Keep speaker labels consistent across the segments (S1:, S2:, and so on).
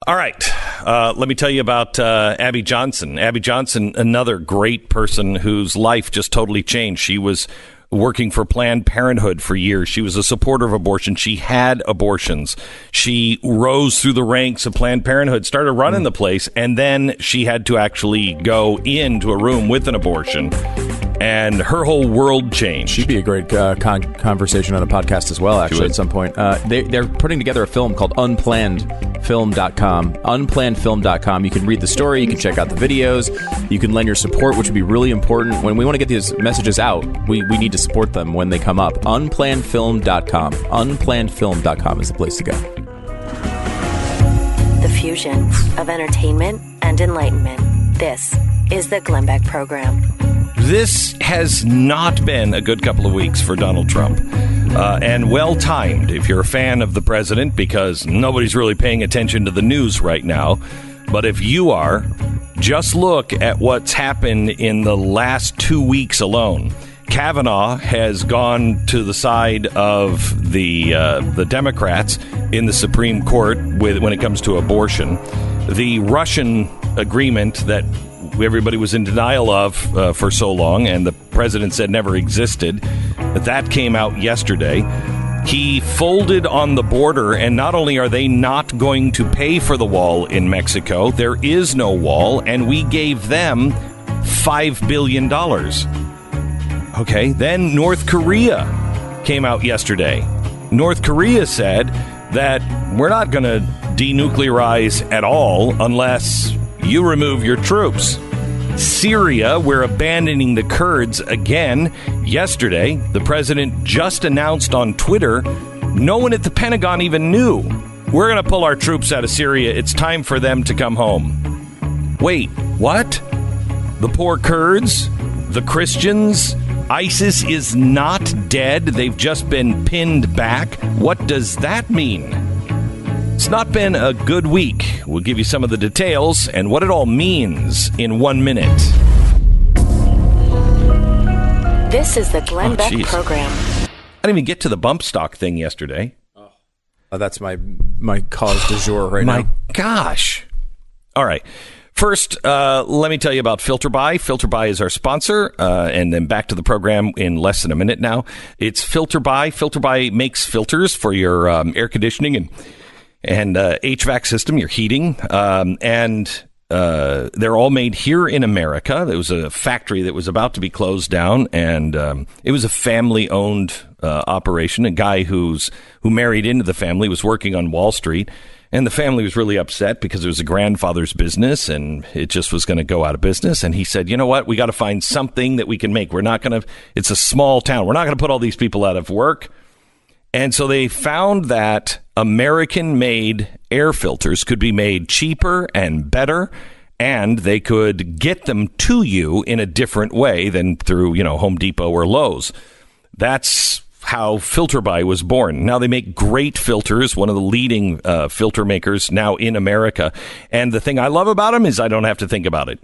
S1: All right. Let me tell you about Abby Johnson. Abby Johnson, another great person whose life just totally changed. She was working for Planned Parenthood for years. She was a supporter of abortion. She had abortions. She rose through the ranks of Planned Parenthood, started running the place, and then she had to actually go into a room with an abortion. And her whole world changed.
S2: She'd be a great conversation on a podcast as well, actually, at some point. They're putting together a film called UnplannedFilm.com. UnplannedFilm.com. You can read the story. You can check out the videos. You can lend your support, which would be really important. When we want to get these messages out, we need to support them when they come up. UnplannedFilm.com. UnplannedFilm.com is the place to go.
S3: The fusion of entertainment and enlightenment. This is the Glenn Beck Program.
S1: This has not been a good couple of weeks for Donald Trump, and well-timed if you're a fan of the president, because nobody's really paying attention to the news right now. But if you are, just look at what's happened in the last 2 weeks alone. Kavanaugh has gone to the side of the Democrats in the Supreme Court when it comes to abortion. The Russian agreement that everybody was in denial of for so long, and the president said never existed, that came out yesterday. He folded on the border, and not only are they not going to pay for the wall in Mexico, there is no wall, and we gave them $5 billion. Okay, then North Korea came out yesterday. North Korea said that we're not going to denuclearize at all unless you remove your troops. Syria, we're abandoning the Kurds again. Yesterday, the president just announced on Twitter, no one at the Pentagon even knew. We're going to pull our troops out of Syria. It's time for them to come home. Wait, what? The poor Kurds? The Christians? ISIS is not dead. They've just been pinned back. What does that mean? It's not been a good week. We'll give you some of the details and what it all means in 1 minute.
S3: This is the Glenn Beck Program.
S1: I didn't even get to the bump stock thing yesterday.
S2: Oh, that's my cause du jour right now.
S1: My gosh. All right. First, let me tell you about FilterBuy. FilterBuy is our sponsor, and then back to the program in less than a minute now. It's FilterBuy. FilterBuy makes filters for your air conditioning and HVAC system, your heating, and they're all made here in America. There was a factory that was about to be closed down, and it was a family-owned operation. A guy who married into the family was working on Wall Street, and the family was really upset because it was a grandfather's business, and it just was going to go out of business. And he said, you know what? We got to find something that we can make. We're not going to – it's a small town. We're not going to put all these people out of work. And so they found that American-made air filters could be made cheaper and better, and they could get them to you in a different way than through, Home Depot or Lowe's. That's how FilterBuy was born. Now they make great filters, one of the leading filter makers now in America. And the thing I love about them is I don't have to think about it.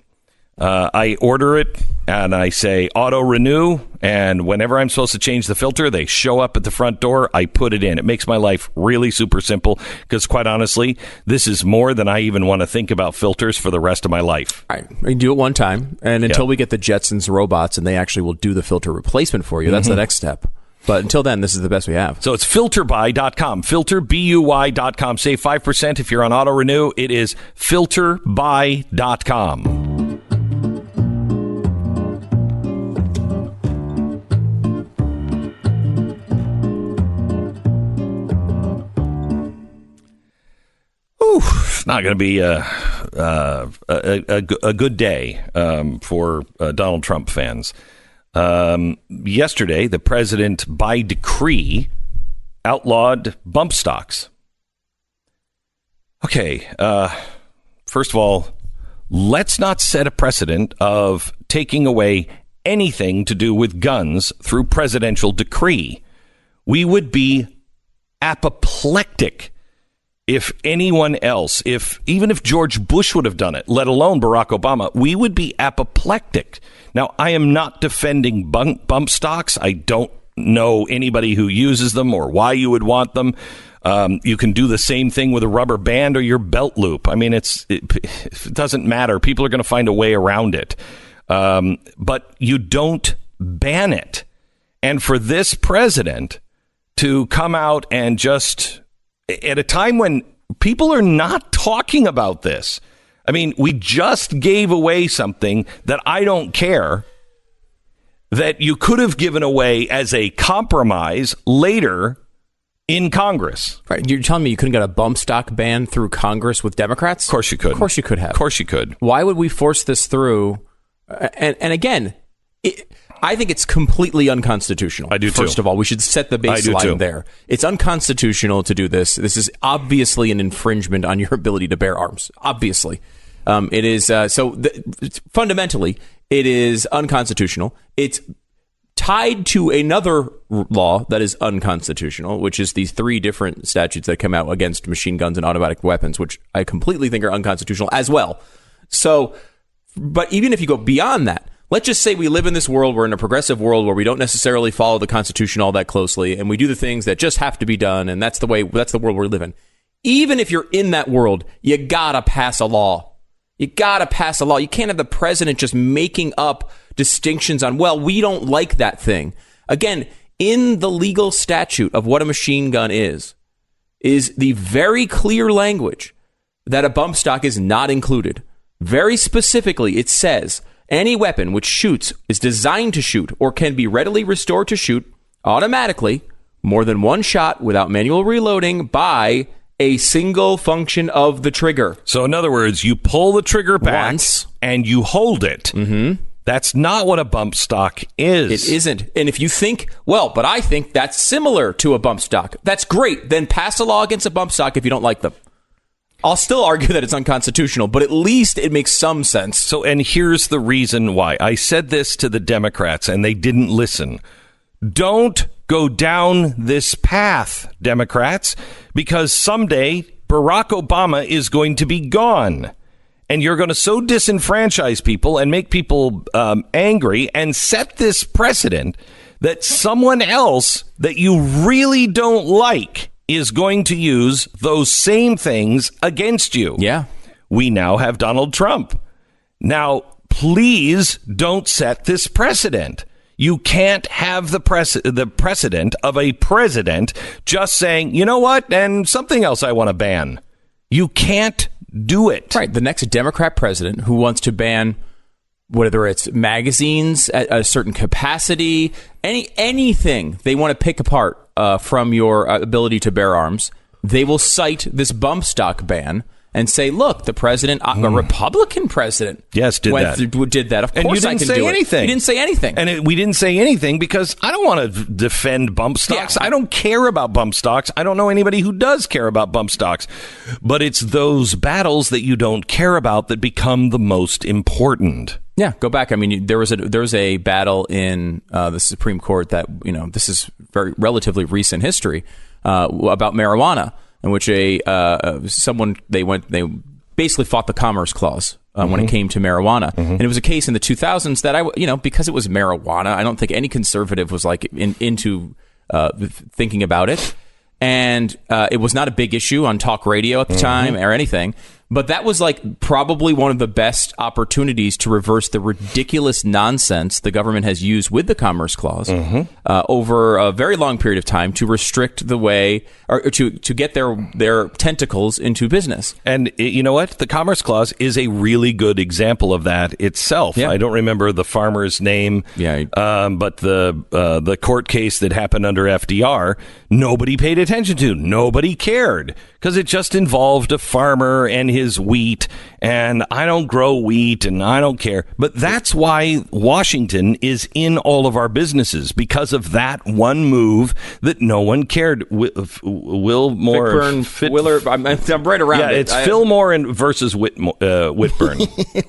S1: I order it and I say auto renew, and whenever I'm supposed to change the filter, they show up at the front door. I put it in. It makes my life really super simple because, quite honestly, this is more than I even want to think about filters for the rest of my life.
S2: All right. We can do it one time, and until we get the Jetsons robots and they actually will do the filter replacement for you, that's the next step. But until then, this is the best we have.
S1: So it's filterbuy.com. FilterBuy.com. Save 5% if you're on auto renew. It is filterbuy.com. It's not going to be a good day for Donald Trump fans. Yesterday, the president, by decree, outlawed bump stocks. Okay, first of all, let's not set a precedent of taking away anything to do with guns through presidential decree. We would be apoplectic if anyone else, even if George Bush would have done it, let alone Barack Obama, we would be apoplectic. Now, I am not defending bump stocks. I don't know anybody who uses them or why you would want them. You can do the same thing with a rubber band or your belt loop. I mean, it doesn't matter. People are going to find a way around it. But you don't ban it. And for this president to come out and just, at a time when people are not talking about this. I mean, we just gave away something that I don't care that you could have given away as a compromise later in Congress.
S2: Right. You're telling me you couldn't get a bump stock ban through Congress with Democrats?
S1: Of course you could.
S2: Of course you could have.
S1: Of course you could.
S2: Why would we force this through? And again, I think it's completely unconstitutional.
S1: I do too.
S2: First of all, we should set the baseline there. It's unconstitutional to do this. This is obviously an infringement on your ability to bear arms. Obviously. It is. Fundamentally, it is unconstitutional. It's tied to another law that is unconstitutional, which is these 3 different statutes that come out against machine guns and automatic weapons, which I completely think are unconstitutional as well. So, but even if you go beyond that, let's just say we live in this world, we're in a progressive world where we don't necessarily follow the Constitution all that closely, and we do the things that just have to be done, and that's the world we're living. Even if you're in that world, you gotta pass a law. You gotta pass a law. You can't have the president just making up distinctions on, well, we don't like that thing. Again, in the legal statute of what a machine gun is the very clear language that a bump stock is not included. Very specifically, it says any weapon which shoots, is designed to shoot, or can be readily restored to shoot automatically more than one shot without manual reloading by a single function of the trigger.
S1: So in other words, you pull the trigger back
S2: once
S1: and you hold it.
S2: Mm-hmm.
S1: That's not what a bump stock is.
S2: It isn't. And if you think, well, but I think that's similar to a bump stock, that's great. Then pass a law against a bump stock if you don't like them. I'll still argue that it's unconstitutional, but at least it makes some sense.
S1: So, and here's the reason why. I said this to the Democrats and they didn't listen. Don't go down this path, Democrats, because someday Barack Obama is going to be gone. And you're going to so disenfranchise people and make people angry and set this precedent that someone else that you really don't like is going to use those same things against you.
S2: Yeah.
S1: We now have Donald Trump. Now, please don't set this precedent. You can't have the precedent of a president just saying, you know what, and something else I want to ban. You can't do it.
S2: Right. The next Democrat president who wants to ban, whether it's magazines at a certain capacity, anything they want to pick apart from your ability to bear arms, they will cite this bump stock ban and say, look, the president, a Republican president,
S1: yes, did that.
S2: Of course, I can do it. You didn't say anything.
S1: And we didn't say anything because I don't want to defend bump stocks. Yeah. I don't care about bump stocks. I don't know anybody who does care about bump stocks. But it's those battles that you don't care about that become the most important.
S2: Yeah, go back. I mean, there was a battle in the Supreme Court that, this is very relatively recent history about marijuana, in which they basically fought the Commerce Clause when it came to marijuana, and it was a case in the 2000s that because it was marijuana, I don't think any conservative was into thinking about it, and it was not a big issue on talk radio at the time or anything. But that was probably one of the best opportunities to reverse the ridiculous nonsense the government has used with the Commerce Clause over a very long period of time to restrict the way or to get their tentacles into business.
S1: And you know what? The Commerce Clause is a really good example of that itself. Yeah. I don't remember the farmer's name, but the court case that happened under FDR, nobody paid attention to. Nobody cared because it just involved a farmer and his wheat, and I don't grow wheat and I don't care. But that's why Washington is in all of our businesses, because of that one move that no one cared. Willmore,
S2: Willard, I'm right around it.
S1: It's Fillmore versus Whitburn.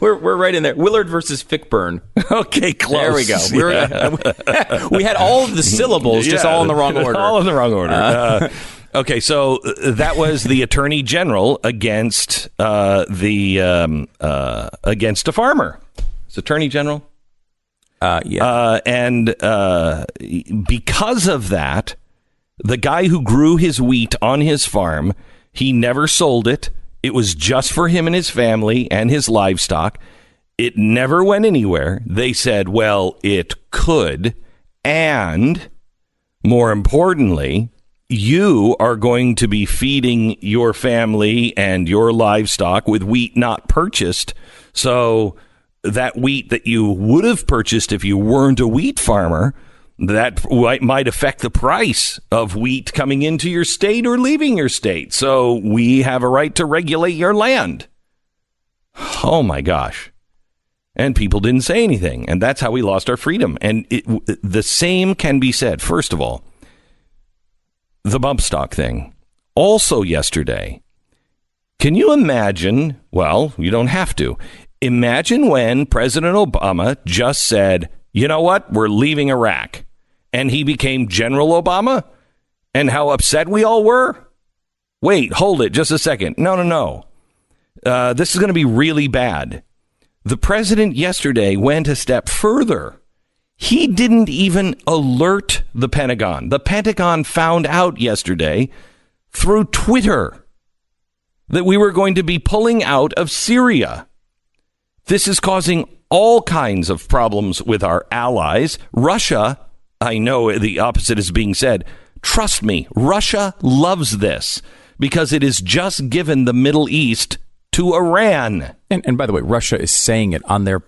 S2: we're right in there. Willard versus Fickburn.
S1: Okay, close.
S2: There we go. We had all of the syllables, just all in the wrong order.
S1: All in the wrong order. Okay, so that was the attorney general against against a farmer. It's attorney general.
S2: Yeah.
S1: And because of that, The guy who grew his wheat on his farm, he never sold it. It was just for him and his family and his livestock. It never went anywhere. They said, well, it could. And more importantly, you are going to be feeding your family and your livestock with wheat not purchased. So that wheat that you would have purchased if you weren't a wheat farmer, that might affect the price of wheat coming into your state or leaving your state. So we have a right to regulate your land. Oh, my gosh. And people didn't say anything. And that's how we lost our freedom. And the same can be said. First of all, the bump stock thing. Also yesterday, can you imagine? Well, you don't have to. Imagine when President Obama just said, you know what? We're leaving Iraq. And he became General Obama, and how upset we all were. Wait, hold it just a second. No. This is going to be really bad. The president yesterday went a step further. He didn't even alert the Pentagon. The Pentagon found out yesterday through Twitter that we were going to be pulling out of Syria. This is causing all kinds of problems with our allies. Russia, I know the opposite is being said. Trust me, Russia loves this because it is just given the Middle East to Iran.
S2: And by the way, Russia is saying it on their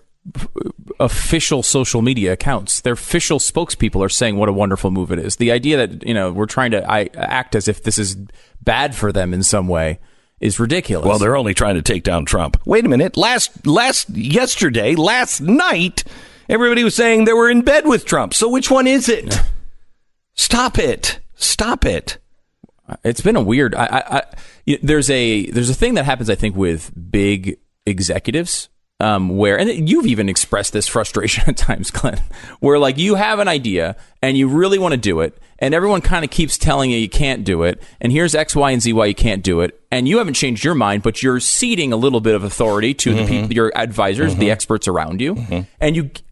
S2: official social media accounts. Their official spokespeople are saying what a wonderful move it is. The idea that, we're trying to act as if this is bad for them in some way is ridiculous.
S1: Well, they're only trying to take down Trump. Wait a minute. Last night, everybody was saying they were in bed with Trump. So which one is it? Stop it.
S2: It's been a weird. There's a thing that happens, I think, with big executives where, and you've even expressed this frustration at times, Glenn, where like you have an idea and you really want to do it, and everyone kind of keeps telling you can't do it, and here's X, Y, and Z why you can't do it, and you haven't changed your mind, but you're ceding a little bit of authority to the people, your advisors, the experts around you,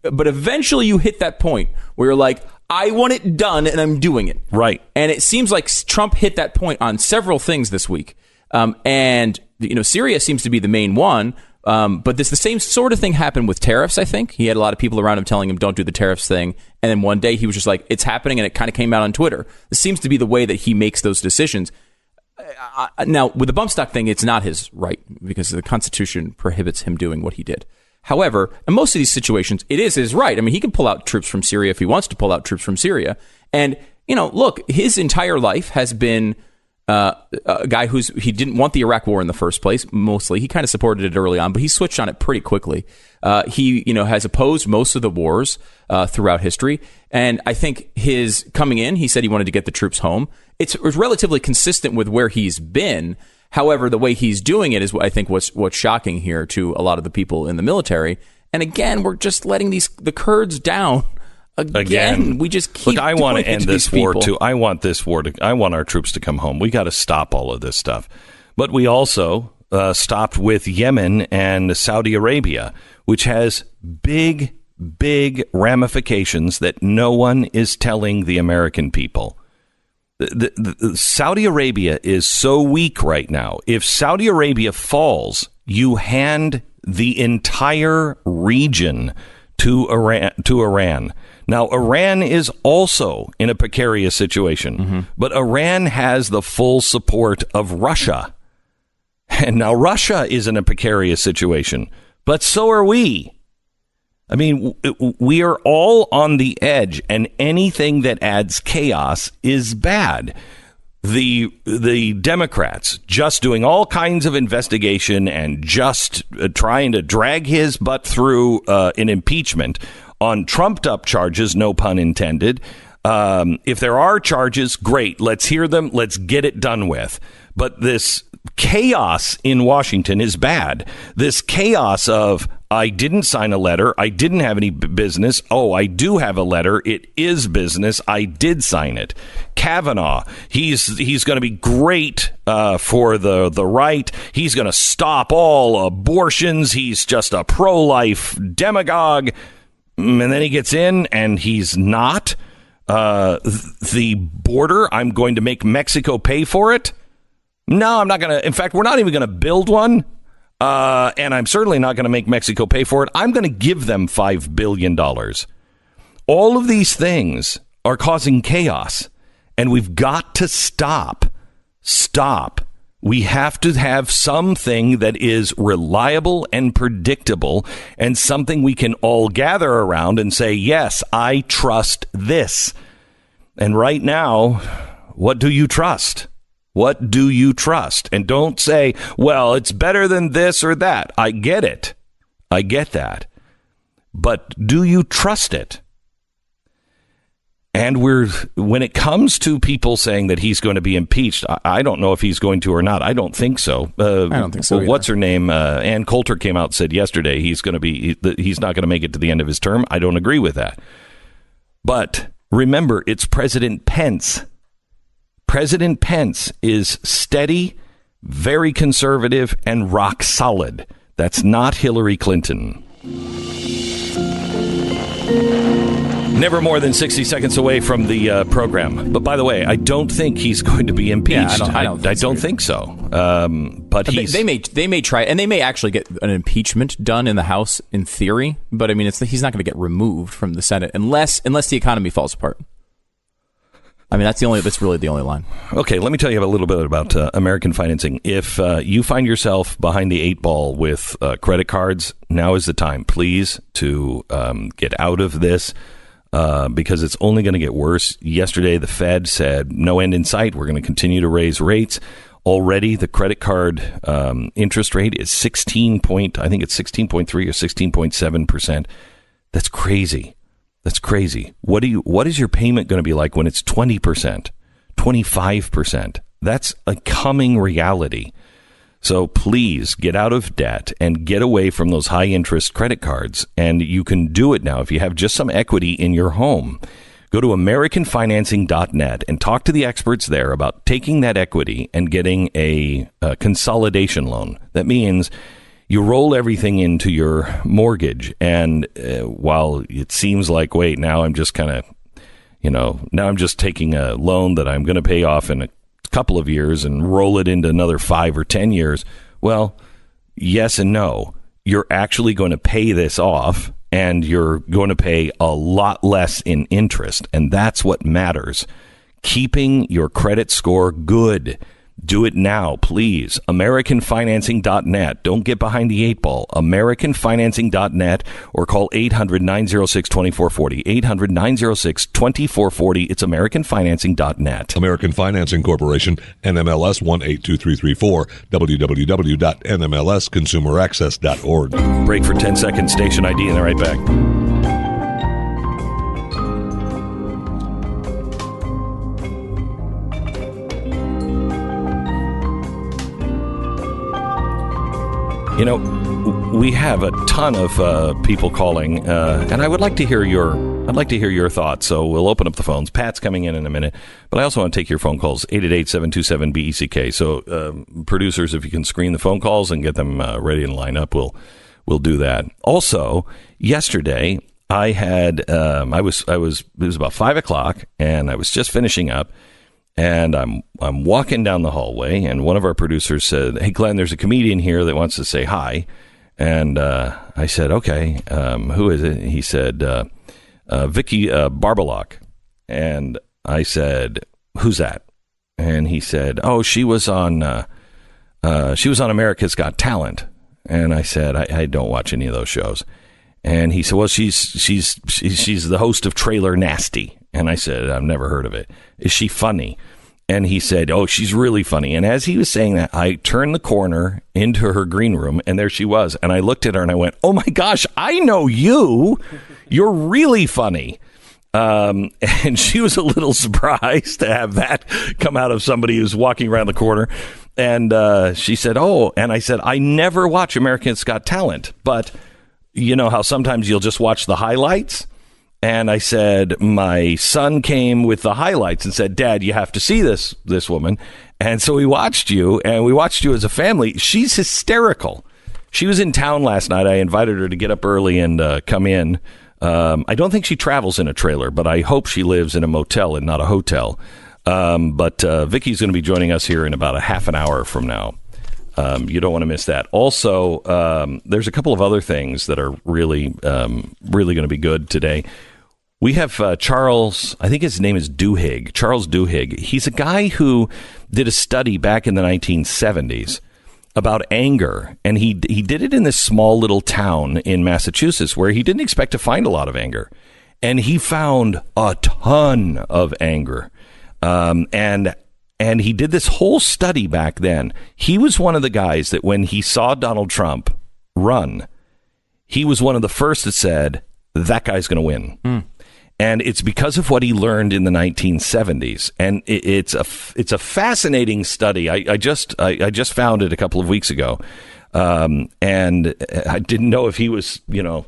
S2: but eventually you hit that point where you're like, I want it done, and I'm doing it.
S1: Right.
S2: And it seems like Trump hit that point on several things this week. And, Syria seems to be the main one. But the same sort of thing happened with tariffs, I think. He had a lot of people around him telling him, don't do the tariffs thing. And then one day he was just like, it's happening. And it kind of came out on Twitter. This seems to be the way that he makes those decisions. Now, with the bump stock thing, it's not his right because the Constitution prohibits him doing what he did. However, in most of these situations, it is his right. I mean, he can pull out troops from Syria if he wants to pull out troops from Syria. And, look, his entire life has been a guy he didn't want the Iraq war in the first place, mostly. He kind of supported it early on, but he switched on it pretty quickly. He, has opposed most of the wars throughout history. And I think his coming in, he said he wanted to get the troops home. It was relatively consistent with where he's been. However, the way he's doing it is, I think, what's shocking here to a lot of the people in the military. And again, we're just letting the Kurds down. Again, we just keep.
S1: Look, I want to end this war too. I want our troops to come home. We got to stop all of this stuff. But we also stopped with Yemen and Saudi Arabia, which has big ramifications that no one is telling the American people. The Saudi Arabia is so weak right now. If Saudi Arabia falls, you hand the entire region to Iran. Now, Iran is also in a precarious situation, but Iran has the full support of Russia. And now Russia is in a precarious situation, but so are we. I mean, we are all on the edge, and anything that adds chaos is bad. The Democrats just doing all kinds of investigation and just trying to drag his butt through an impeachment on trumped up charges, no pun intended. If there are charges, great. Let's hear them. Let's get it done with. But this chaos in Washington is bad. This chaos of, I didn't sign a letter. I didn't have any business. Oh, I do have a letter. It is business. I did sign it. Kavanaugh, he's going to be great for the right. He's going to stop all abortions. He's just a pro-life demagogue. And then he gets in and he's not. The border, I'm going to make Mexico pay for it. No, I'm not going to. In fact, we're not even going to build one. And I'm certainly not going to make Mexico pay for it. I'm going to give them $5 billion. All of these things are causing chaos, and we've got to stop. Stop. We have to have something that is reliable and predictable, and something we can all gather around and say, yes, I trust this. And right now, what do you trust? What do you trust? And don't say, well, it's better than this or that. I get it. I get that. But do you trust it? And when it comes to people saying that he's going to be impeached, I don't know if he's going to or not. I don't think so.
S2: I don't think so.
S1: Well, what's her name? Ann Coulter came out and said yesterday he's not going to make it to the end of his term. I don't agree with that. But remember, it's President Pence. President Pence is steady, very conservative, and rock solid. That's not Hillary Clinton. Never more than 60 seconds away from the program. But by the way, I don't think he's going to be impeached.
S2: Yeah, I don't
S1: think so. But
S2: they may try, and they may actually get an impeachment done in the House in theory. But I mean, he's not going to get removed from the Senate unless the economy falls apart. I mean, that's really the only line. Okay,
S1: let me tell you a little bit about American financing. If you find yourself behind the 8 ball with credit cards, now is the time, please, to get out of this. Because it's only going to get worse. Yesterday, the Fed said no end in sight. We're going to continue to raise rates. Already, the credit card interest rate is 16.3 or 16.7%. That's crazy. That's crazy. What is your payment going to be like when it's 20%, 25%? That's a coming reality. So please get out of debt and get away from those high interest credit cards. And you can do it now if you have just some equity in your home. Go to AmericanFinancing.net and talk to the experts there about taking that equity and getting a consolidation loan. That means you roll everything into your mortgage. And while it seems like, wait, now I'm just kind of, now I'm just taking a loan that I'm going to pay off in a couple of years and roll it into another 5 or 10 years. Well, yes and no. You're actually going to pay this off, and you're going to pay a lot less in interest. And that's what matters. Keeping your credit score good. Do it now, please. AmericanFinancing.net. Don't get behind the 8 ball. AmericanFinancing.net or call 800-906-2440. 800-906-2440. It's AmericanFinancing.net.
S4: American Financing Corporation, NMLS 182334, www.nmlsconsumeraccess.org.
S1: Break for 10 seconds. Station ID, and they're right back. We have a ton of people calling, and I would like to hear your thoughts. So we'll open up the phones. Pat's coming in a minute, but I also want to take your phone calls. 888-727-BECK. So producers, if you can screen the phone calls and get them ready and line up, we'll do that. Also, yesterday I had it was about 5:00, and I was just finishing up. And I'm walking down the hallway, and one of our producers said, "Hey, Glenn, there's a comedian here that wants to say hi." And I said, "Okay, who is it?" He said, "Vicky Barbolak." And I said, "Who's that?" And he said, "Oh, she was on America's Got Talent." And I said, "I don't watch any of those shows." And he said, "Well, she's the host of Trailer Nasty." And I said, "I've never heard of it. Is she funny?" And he said, "Oh, she's really funny." And as he was saying that, I turned the corner into her green room, and there she was. And I looked at her and I went, "Oh my gosh, I know you. You're really funny." And she was a little surprised to have that come out of somebody who's walking around the corner. And she said, "Oh," and I said, "I never watch America's Got Talent, but you know how sometimes you'll just watch the highlights?" And I said, "My son came with the highlights and said, 'Dad, you have to see this woman.' And so we watched you, and we watched you as a family. She's hysterical. She was in town last night. I invited her to get up early and come in I don't think she travels in a trailer, but I hope she lives in a motel and not a hotel. But Vicky's going to be joining us here in about a half an hour from now. You don't want to miss that. Also, there's a couple of other things that are really going to be good today. We have Charles, I think his name is Duhigg, Charles Duhigg. He's a guy who did a study back in the 1970s about anger, and he did it in this small little town in Massachusetts where he didn't expect to find a lot of anger. And he found a ton of anger. And he did this whole study back then. He was one of the guys that when he saw Donald Trump run, he was one of the first that said, that guy's going to win. And it's because of what he learned in the 1970s. And it's a fascinating study. I just found it a couple of weeks ago. And I didn't know if he was, was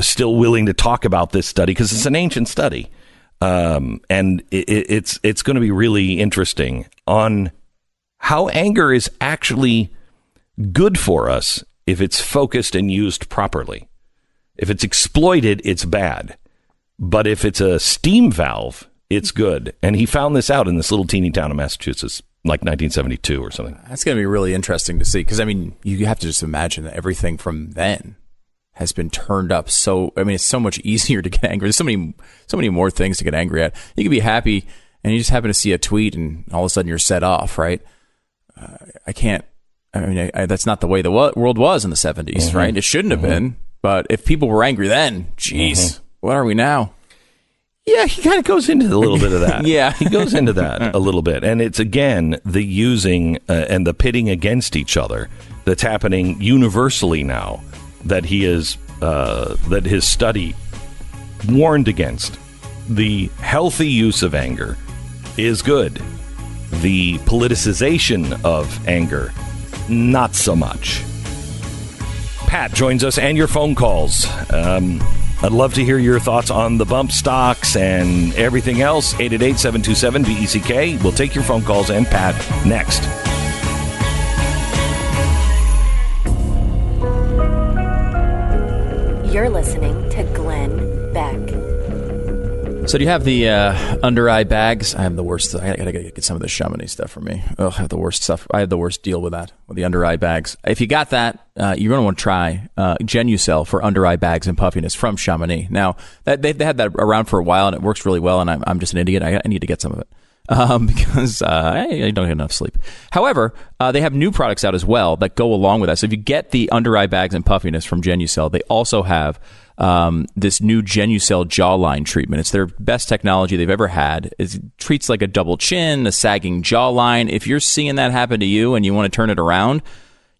S1: still willing to talk about this study because it's an ancient study. And it's going to be really interesting on how anger is actually good for us if it's focused and used properly. If it's exploited, it's bad. But if it's a steam valve, it's good. And he found this out in this little teeny town of Massachusetts, like 1972 or something.
S2: That's going to be really interesting to see. Because, I mean, you have to just imagine that everything from then has been turned up. So, I mean, it's so much easier to get angry. There's so many more things to get angry at. You can be happy and you just happen to see a tweet and all of a sudden you're set off, right? That's not the way the world was in the 70s, right? It shouldn't have been. But if people were angry then, geez, what are we now?
S1: Yeah, he kind of goes into a little bit of that.
S2: Yeah.
S1: He goes into that a little bit. And it's, again, the using and the pitting against each other that's happening universally now that he is, that his study warned against. The healthy use of anger is good. The politicization of anger, not so much. Pat joins us and your phone calls. I'd love to hear your thoughts on the bump stocks and everything else. 888-727-BECK. We'll take your phone calls and Pat next.
S3: You're listening to Glenn Beck.
S2: So do you have the under eye bags? I have the worst. I gotta get some of the Chamonix stuff for me. I have the worst stuff. I have the worst deal with that, with the under eye bags. If you got that, you're gonna want to try Genucel for under eye bags and puffiness from Chamonix. Now they had that around for a while and it works really well. And I'm just an idiot. I need to get some of it because I don't get enough sleep. However, they have new products out as well that go along with that. So if you get the under eye bags and puffiness from Genucel, they also have this new Genucel jawline treatment. It's their best technology they've ever had. It treats like a double chin, a sagging jawline. If you're seeing that happen to you and you want to turn it around,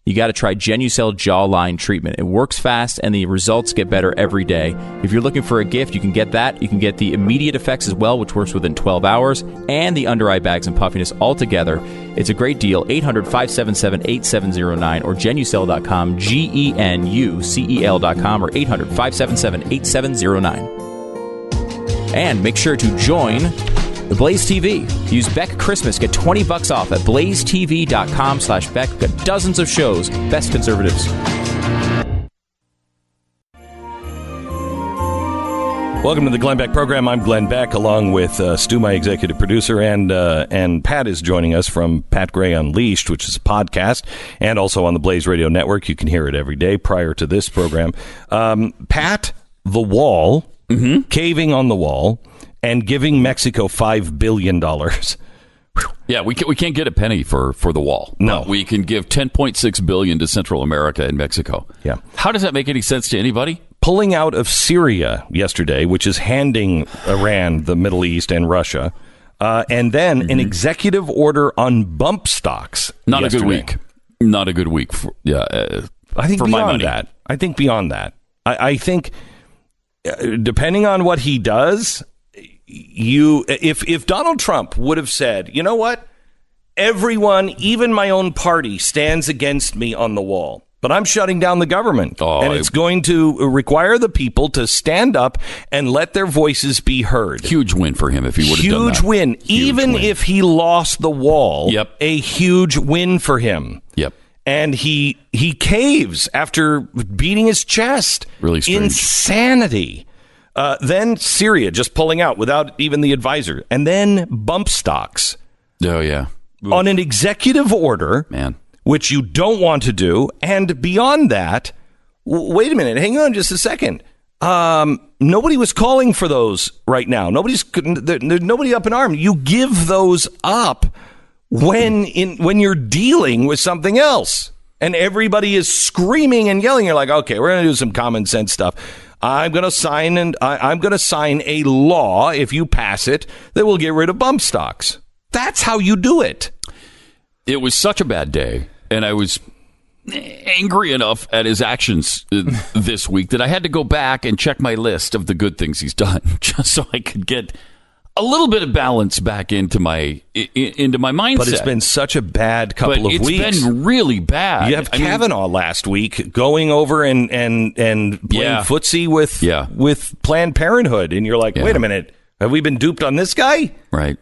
S2: you got to try Genucel jawline treatment. It works fast and the results get better every day. If you're looking for a gift, you can get that. You can get the immediate effects as well, which works within 12 hours, and the under eye bags and puffiness all together. It's a great deal. 800-577-8709 or Genucel.com, GENUCEL.com, or 800-577-8709. And make sure to join the Blaze TV. Use Beck Christmas. Get $20 off at blazetv.com/Beck. We've got dozens of shows. Best conservatives.
S1: Welcome to the Glenn Beck program. I'm Glenn Beck, along with Stu, my executive producer, and Pat is joining us from Pat Gray Unleashed, which is a podcast, and also on the Blaze Radio Network. You can hear it every day prior to this program. Pat, the wall, caving on the wall, and giving Mexico $5 billion.
S5: Yeah, we can't get a penny for the wall.
S1: No.
S5: We can give $10.6 billion to Central America and Mexico.
S1: Yeah.
S5: How does that make any sense to anybody?
S1: Pulling out of Syria yesterday, which is handing Iran the Middle East and Russia, and then an executive order on bump stocks.
S5: Not yesterday. A good week. Not a good week. For,
S1: I think
S5: for
S1: beyond
S5: my money.
S1: that. I think beyond that. I think depending on what he does, if Donald Trump would have said, you know what, everyone, even my own party, stands against me on the wall, but I'm shutting down the government, and it's going to require the people to stand up and let their voices be heard.
S5: Huge win for him if he would have done that.
S1: Huge win. Even if he lost the wall,
S5: Yep.
S1: A huge win for him.
S5: Yep.
S1: and he caves after beating his chest.
S5: Really strange.
S1: Insanity. Then Syria just pulling out without even the advisor. And then bump stocks.
S5: Oh, yeah. Oof.
S1: On an executive order,
S5: man,
S1: which you don't want to do. And beyond that, wait a minute. Hang on just a second. Nobody was calling for those right now. There's nobody up in arms. You give those up when you're dealing with something else. And everybody is screaming and yelling. You're like, okay, we're going to do some common sense stuff. I'm going to sign a law, if you pass it, that will get rid of bump stocks. That's how you do it.
S5: It was such a bad day, and I was angry enough at his actions this week that I had to go back and check my list of the good things he's done, just so I could get a little bit of balance back into my mindset.
S1: But it's been such a bad couple of weeks.
S5: It's been really bad.
S1: You have Kavanaugh last week going over and playing footsie with Planned Parenthood, and you're like, wait a minute, have we been duped on this guy?
S5: Right.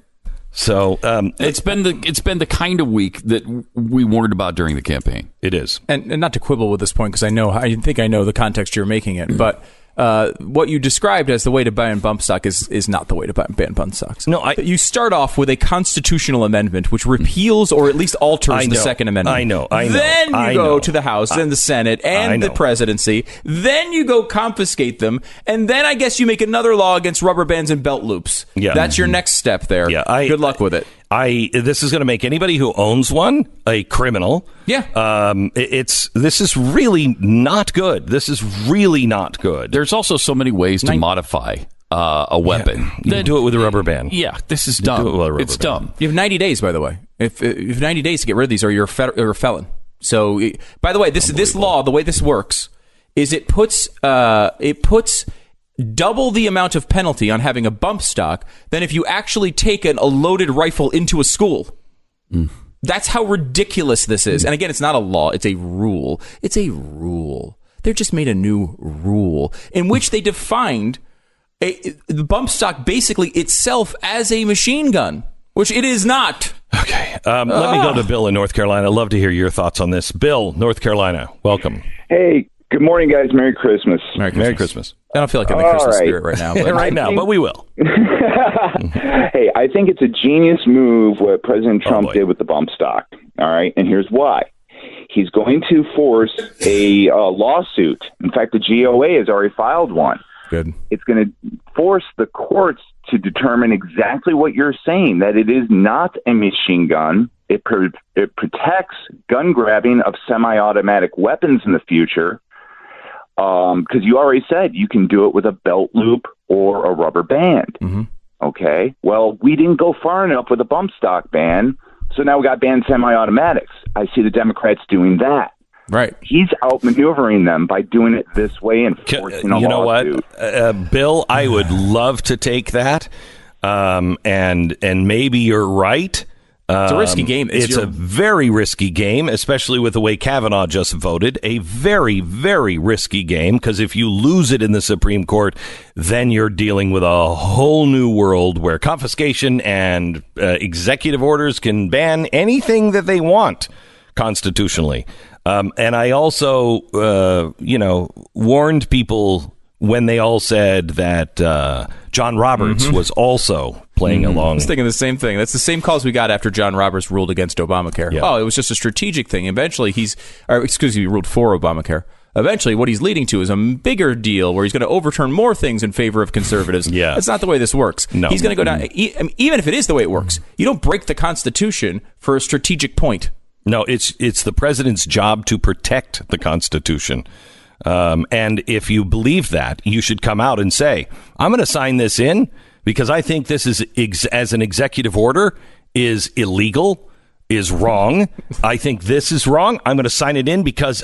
S1: So
S5: it's been the kind of week that we warned about during the campaign.
S1: It is,
S2: and not to quibble with this point because I think I know the context you're making it, but. What you described as the way to ban bump stock is not the way to ban bump stocks.
S1: No,
S2: you start off with a constitutional amendment which repeals or at least alters the Second Amendment.
S1: I know.
S2: Then you go to the House and the Senate and the presidency. Then you go confiscate them, and then I guess you make another law against rubber bands and belt loops.
S1: Yeah.
S2: That's your next step there.
S1: Yeah,
S2: good luck with it.
S1: This is going to make anybody who owns one a criminal.
S2: Yeah.
S1: This is really not good. This is really not good.
S5: There's also so many ways to modify a weapon.
S1: You can do it with a rubber band.
S5: Yeah, this is dumb. It's dumb.
S2: You have 90 days, by the way. If you have 90 days to get rid of these, or you're a felon. So, by the way, this law, the way this works, is it puts double the amount of penalty on having a bump stock than if you actually take a loaded rifle into a school. That's how ridiculous this is. And again, it's not a law. It's a rule. They just made a new rule in which they defined the bump stock basically itself as a machine gun, which it is not.
S1: Okay. Let me go to Bill in North Carolina. I'd love to hear your thoughts on this. Bill, North Carolina, welcome.
S6: Hey, good morning, guys. Merry Christmas.
S1: Merry Christmas.
S2: I don't feel like I'm in the Christmas spirit right now.
S1: But we will.
S6: Hey, I think it's a genius move what President Trump did with the bump stock. All right, and here's why. He's going to force a lawsuit. In fact, the GOA has already filed one.
S2: Good.
S6: It's going to force the courts to determine exactly what you're saying, that it is not a machine gun. It protects gun grabbing of semi-automatic weapons in the future. Because you already said you can do it with a belt loop or a rubber band.
S2: Mm-hmm.
S6: Okay. Well, we didn't go far enough with a bump stock ban, so now we got banned semi-automatics. I see the Democrats doing that.
S2: Right.
S6: He's outmaneuvering them by doing it this way and forcing a lawsuit.
S1: You know what, Bill? I would love to take that, and maybe you're right.
S2: It's a risky game.
S1: It's a very risky game, especially with the way Kavanaugh just voted. A very, very risky game, because if you lose it in the Supreme Court, then you're dealing with a whole new world where confiscation and executive orders can ban anything that they want constitutionally. And I also, warned people when they all said that John Roberts was also playing along.
S2: I was thinking the same thing. That's the same calls we got after John Roberts ruled against Obamacare.
S1: Yeah.
S2: Oh, it was just a strategic thing. Eventually, ruled for Obamacare. Eventually, what he's leading to is a bigger deal where he's going to overturn more things in favor of conservatives.
S1: Yeah.
S2: That's not the way this works.
S1: No.
S2: He's going to go down. Even if it is the way it works, you don't break the Constitution for a strategic point.
S1: No, it's the president's job to protect the Constitution. And if you believe that, you should come out and say, I'm going to sign this in because I think this is, as an executive order, is illegal, is wrong. I think this is wrong. I'm going to sign it in because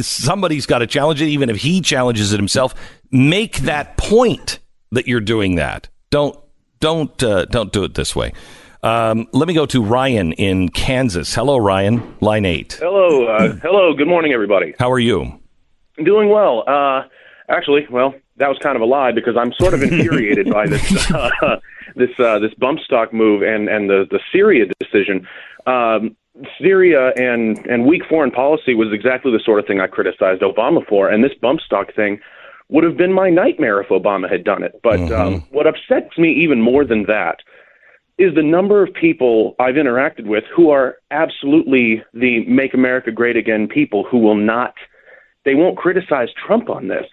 S1: somebody's got to challenge it, even if he challenges it himself. Make that point that you're doing that. Don't do it this way. Let me go to Ryan in Kansas. Hello, Ryan. Line 8.
S7: Hello. Good morning, everybody.
S1: How are you?
S7: Doing well. Actually, that was kind of a lie because I'm sort of infuriated by this bump stock move and the Syria decision. Syria and weak foreign policy was exactly the sort of thing I criticized Obama for, and this bump stock thing would have been my nightmare if Obama had done it. But what upsets me even more than that is the number of people I've interacted with who are absolutely the Make America Great Again people who they won't criticize Trump on this.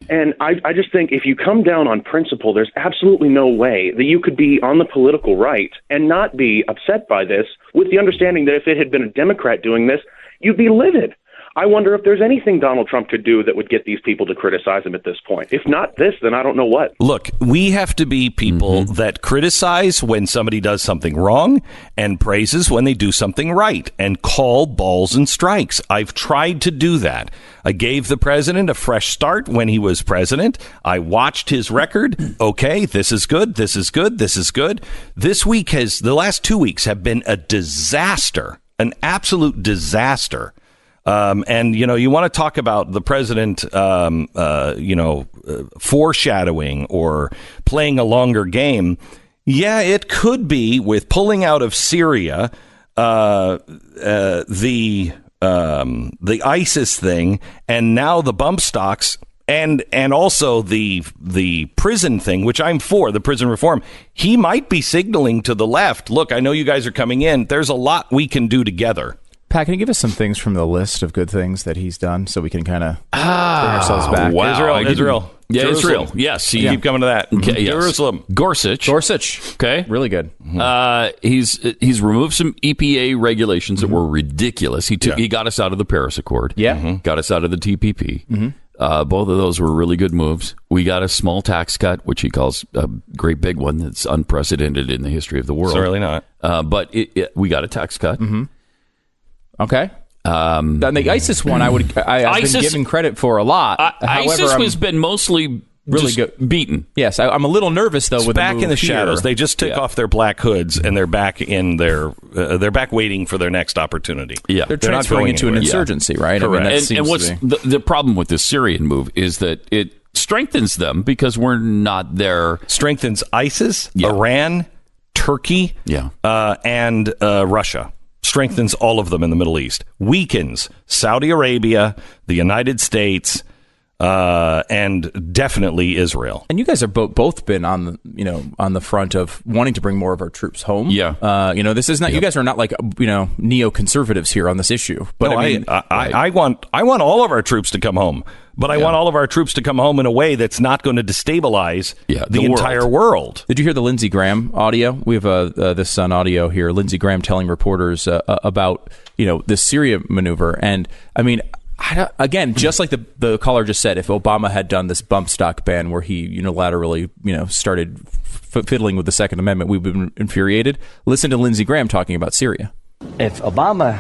S7: And I just think if you come down on principle, there's absolutely no way that you could be on the political right and not be upset by this, with the understanding that if it had been a Democrat doing this, you'd be livid. I wonder if there's anything Donald Trump could do that would get these people to criticize him at this point. If not this, then I don't know what.
S1: Look, we have to be people that criticize when somebody does something wrong and praises when they do something right and call balls and strikes. I've tried to do that. I gave the president a fresh start when he was president. I watched his record. Okay, this is good. This is good. This is good. The last 2 weeks have been a disaster, an absolute disaster. And, you want to talk about the president, foreshadowing or playing a longer game. Yeah, it could be with pulling out of Syria, the ISIS thing, and now the bump stocks and also the prison thing, which I'm for, the prison reform. He might be signaling to the left, look, I know you guys are coming in. There's a lot we can do together.
S2: Pat, can you give us some things from the list of good things that he's done so we can kind of bring ourselves back?
S1: Wow. Israel.
S5: Yeah,
S1: Jerusalem.
S5: Israel. Yes.
S1: Keep coming to that.
S5: Okay, yes.
S1: Jerusalem.
S5: Gorsuch.
S2: Okay. Really good.
S5: He's removed some EPA regulations that were ridiculous. He got us out of the Paris Accord.
S2: Yeah.
S5: Got us out of the TPP. Both of those were really good moves. We got a small tax cut, which he calls a great big one that's unprecedented in the history of the world.
S1: Certainly not.
S5: But we got a tax cut.
S2: Okay. The ISIS one, I've been given credit for a lot.
S5: ISIS has been mostly really good, beaten.
S2: Yes, I'm a little nervous though. With
S1: back in the shadows, they just took off their black hoods and they're back in they're back waiting for their next opportunity.
S2: Yeah, they're transferring into an insurgency, right?
S5: Correct.
S2: I mean,
S5: and what's the problem with this Syrian move is that it strengthens them because we're not there.
S1: Strengthens ISIS, Iran, Turkey, and Russia. Strengthens all of them in the Middle East. Weakens Saudi Arabia, the United States, and definitely Israel.
S2: And you guys have both been on the front of wanting to bring more of our troops home.
S5: Yeah.
S2: This is not. You guys are not like neoconservatives here on this issue. But
S1: no, I want all of our troops to come home. But I want all of our troops to come home in a way that's not going to destabilize the entire world.
S2: Did you hear the Lindsey Graham audio? We have this on audio here. Lindsey Graham telling reporters about this Syria maneuver, and I mean. Again, just like the caller just said, if Obama had done this bump stock ban where he unilaterally, started fiddling with the Second Amendment, we've been infuriated. Listen to Lindsey Graham talking about Syria.
S8: If Obama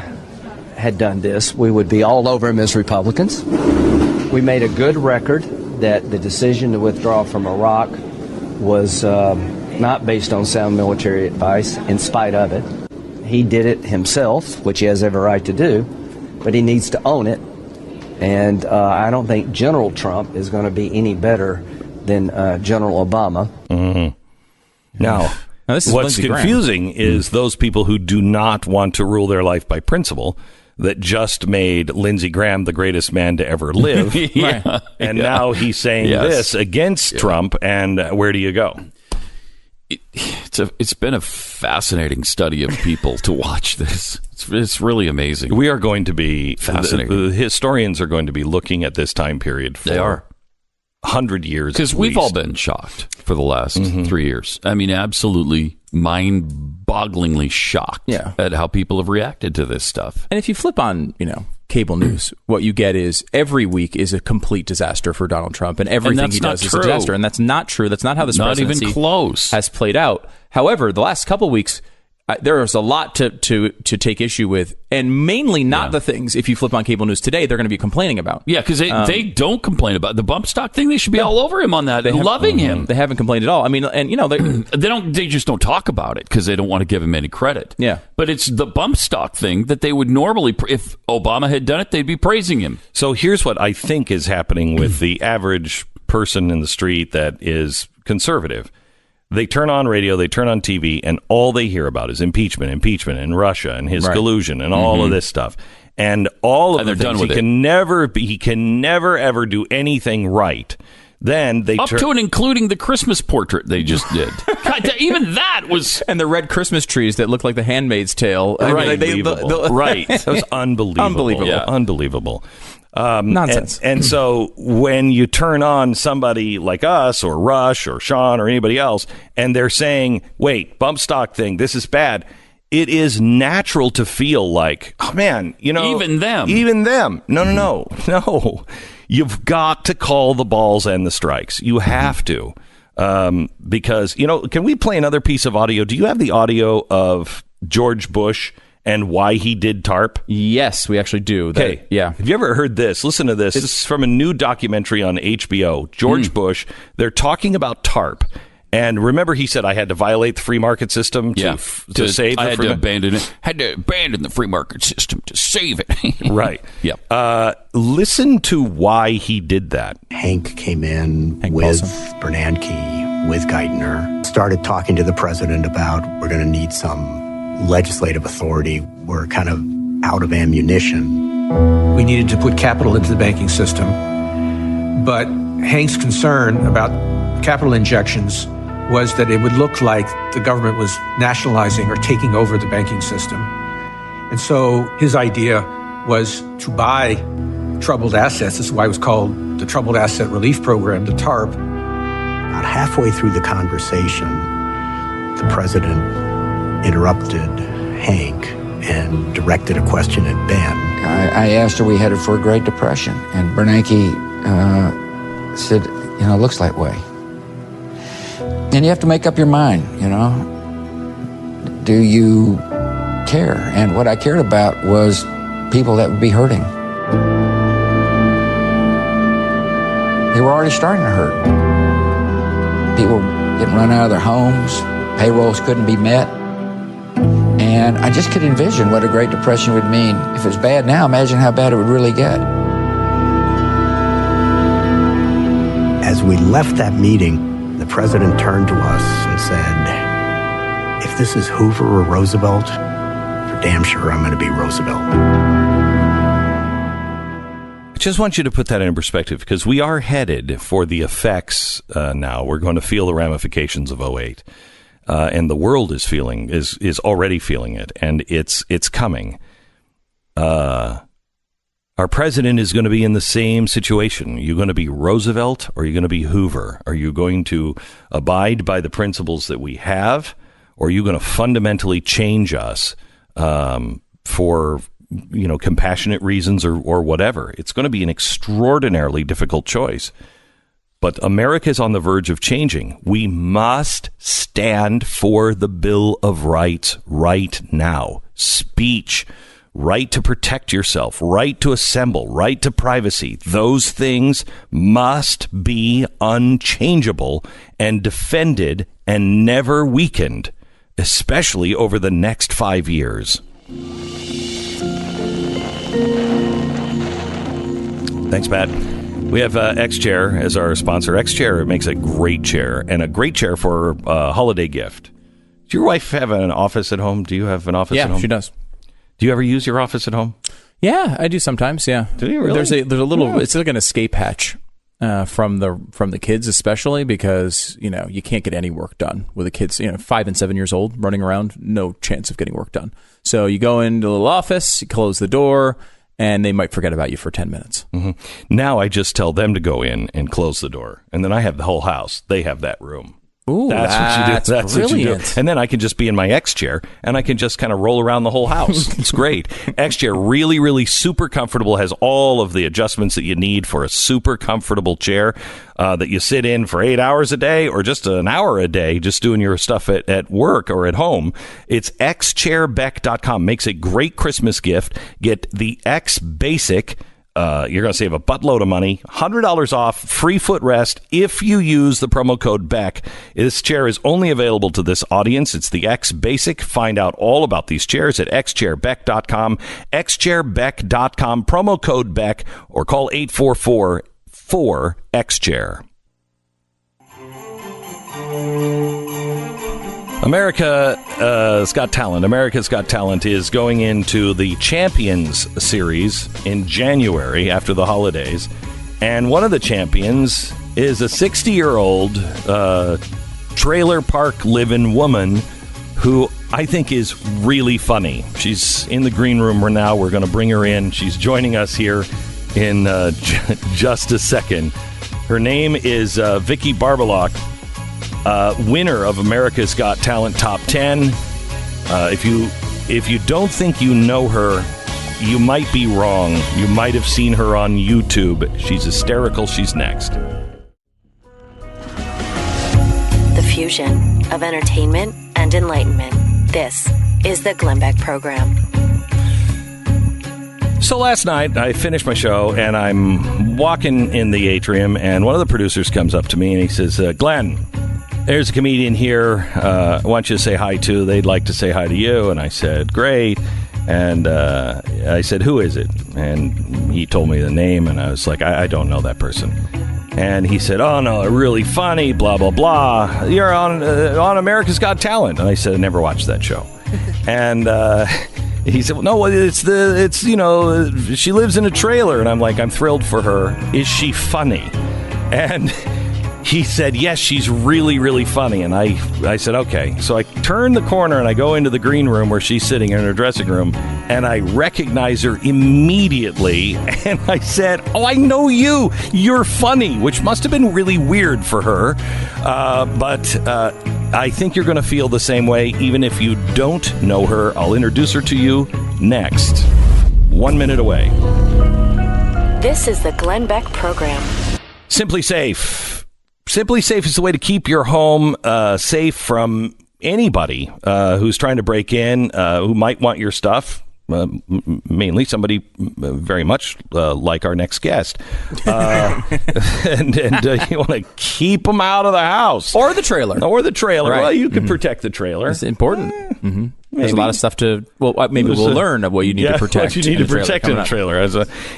S8: had done this, we would be all over him as Republicans. We made a good record that the decision to withdraw from Iraq was not based on sound military advice, in spite of it. He did it himself, which he has every right to do, but he needs to own it. And I don't think General Trump is going to be any better than General Obama.
S1: Mm-hmm. Now what's confusing is those people who do not want to rule their life by principle that just made Lindsey Graham the greatest man to ever live. And now he's saying this against Trump. And where do you go?
S5: It's been a fascinating study of people to watch this. It's really amazing.
S1: We are going to be
S5: fascinating.
S1: The historians are going to be looking at this time period for 100 years.
S5: Because we've all been shocked for the last 3 years. I mean, absolutely mind-bogglingly shocked at how people have reacted to this stuff.
S2: And if you flip on, cable news, what you get is every week is a complete disaster for Donald Trump, and everything he does is a disaster. And that's not true. That's not how this presidency
S5: even close
S2: has played out. However, the last couple of weeks, there is a lot to take issue with, and mainly not the things, if you flip on cable news today, they're going to be complaining about.
S5: Yeah, because they don't complain about the bump stock thing. They should be all over him on that, loving him.
S2: They haven't complained at all. I mean, and
S5: they just don't talk about it because they don't want to give him any credit.
S2: Yeah.
S5: But it's the bump stock thing that they would normally, if Obama had done it, they'd be praising him.
S1: So here's what I think is happening with the average person in the street that is conservative. They turn on radio, they turn on TV, and all they hear about is impeachment, and Russia, and his collusion, and all of this stuff. And all of the things he can never ever do anything right. Then they
S5: up to and including the Christmas portrait they just did. God, even that was,
S2: and the red Christmas trees that look like The Handmaid's Tale.
S1: Right, right. That was unbelievable.
S2: Yeah.
S1: Unbelievable.
S2: Nonsense.
S1: And so when you turn on somebody like us or Rush or Sean or anybody else, and they're saying, "Wait, bump stock thing, this is bad." It is natural to feel like, oh man,
S5: even
S1: them. No. You've got to call the balls and the strikes. You have to, because can we play another piece of audio? Do you have the audio of George Bush and why he did TARP?
S2: Yes, we actually do.
S1: Okay,
S2: yeah.
S1: Have you ever heard this? Listen to this. This is from a new documentary on HBO. George Bush. They're talking about TARP. And remember, he said, I had to violate the free market system to save
S5: I
S1: the
S5: had
S1: free
S5: to abandon it. Had to abandon the free market system to save it.
S1: Right.
S5: Yeah.
S1: Listen to why he did that.
S9: Hank came in with Bernanke, with Geithner, started talking to the president about we're going to need some legislative authority. We're kind of out of ammunition.
S10: We needed to put capital into the banking system. But Hank's concern about capital injections was that it would look like the government was nationalizing or taking over the banking system. And so his idea was to buy troubled assets. This is why it was called the Troubled Asset Relief Program, the TARP.
S9: About halfway through the conversation, the president interrupted Hank and directed a question at Ben.
S11: I asked, are we headed for a Great Depression? And Bernanke said, looks that way. And you have to make up your mind, Do you care? And what I cared about was people that would be hurting. They were already starting to hurt. People getting run out of their homes. Payrolls couldn't be met. And I just could envision what a Great Depression would mean. If it's bad now, imagine how bad it would really get.
S9: As we left that meeting, the president turned to us and said, if this is Hoover or Roosevelt, for damn sure I'm going to be Roosevelt.
S1: I just want you to put that in perspective, because we are headed for the effects now. We're going to feel the ramifications of 2008. And the world is already feeling it, and it's coming. Our president is going to be in the same situation. Are you going to be Roosevelt, or are you going to be Hoover? Are you going to abide by the principles that we have, or are you going to fundamentally change us for compassionate reasons or whatever? It's going to be an extraordinarily difficult choice. But America is on the verge of changing. We must stand for the Bill of Rights right now. Speech, right to protect yourself, right to assemble, right to privacy. Those things must be unchangeable and defended and never weakened, especially over the next 5 years. Thanks, Matt. We have X-Chair as our sponsor. X-Chair makes a great chair, and a great chair for a holiday gift. Does your wife have an office at home? Do you have an office at home?
S2: Yeah, she does.
S1: Do you ever use your office at home?
S2: Yeah, I do sometimes, yeah.
S1: Do you really?
S2: There's a little, it's like an escape hatch from the kids, especially because, you can't get any work done with the kids, 5 and 7 years old running around, no chance of getting work done. So you go into a little office, you close the door, and they might forget about you for 10 minutes.
S1: Mm-hmm. Now I just tell them to go in and close the door. And then I have the whole house. They have that room.
S2: Ooh,
S1: that's what you do. That's
S2: brilliant.
S1: What you do. And then I can just be in my X-Chair, and I can just kind of roll around the whole house. It's great. X-Chair, really, really super comfortable, has all of the adjustments that you need for a super comfortable chair that you sit in for 8 hours a day or just an hour a day, just doing your stuff at work or at home. It's xchairbeck.com. Makes a great Christmas gift. Get the X Basic. You're going to save a buttload of money, $100 off, free footrest if you use the promo code Beck. This chair is only available to this audience. It's the X Basic. Find out all about these chairs at xchairbeck.com, xchairbeck.com, promo code Beck, or call 844-4XChair. America's Got Talent. America's Got Talent is going into the Champions series in January after the holidays. And one of the champions is a 60-year-old trailer park living woman who I think is really funny. She's in the green room right now. We're going to bring her in. She's joining us here in just a second. Her name is Vicky Barbolak. Winner of America's Got Talent Top 10. If you don't think you know her, you might be wrong. You might have seen her on YouTube. She's hysterical. She's next.
S3: The fusion of entertainment and enlightenment. This is the Glenn Beck Program.
S1: So last night, I finished my show, and I'm walking in the atrium, and one of the producers comes up to me, and he says, Glenn, there's a comedian here I want you to say hi to. They'd like to say hi to you. And I said, great. And I said, who is it? And he told me the name, and I was like, I don't know that person. And he said, oh, no, they're really funny, blah, blah, blah. You're on America's Got Talent. And I said, I never watched that show. And he said, well, no, it's she lives in a trailer. And I'm like, I'm thrilled for her. Is she funny? And he said, yes, she's really, really funny. And I said, okay. So I turn the corner and I go into the green room where she's sitting in her dressing room, and I recognize her immediately. And I said, oh, I know you. You're funny, which must have been really weird for her. But I think you're going to feel the same way, even if you don't know her. I'll introduce her to you next. 1 minute away.
S3: This is the Glenn Beck Program.
S1: Simply Safe. Simply Safe is the way to keep your home safe from anybody who's trying to break in, who might want your stuff. Mainly somebody very much like our next guest. And you want to keep them out of the house.
S2: Or the trailer.
S1: Right. Well, you could protect the trailer.
S2: It's important. Mm-hmm. There's a lot of stuff to, maybe we'll learn what you need to protect.
S1: What you need to protect in a trailer.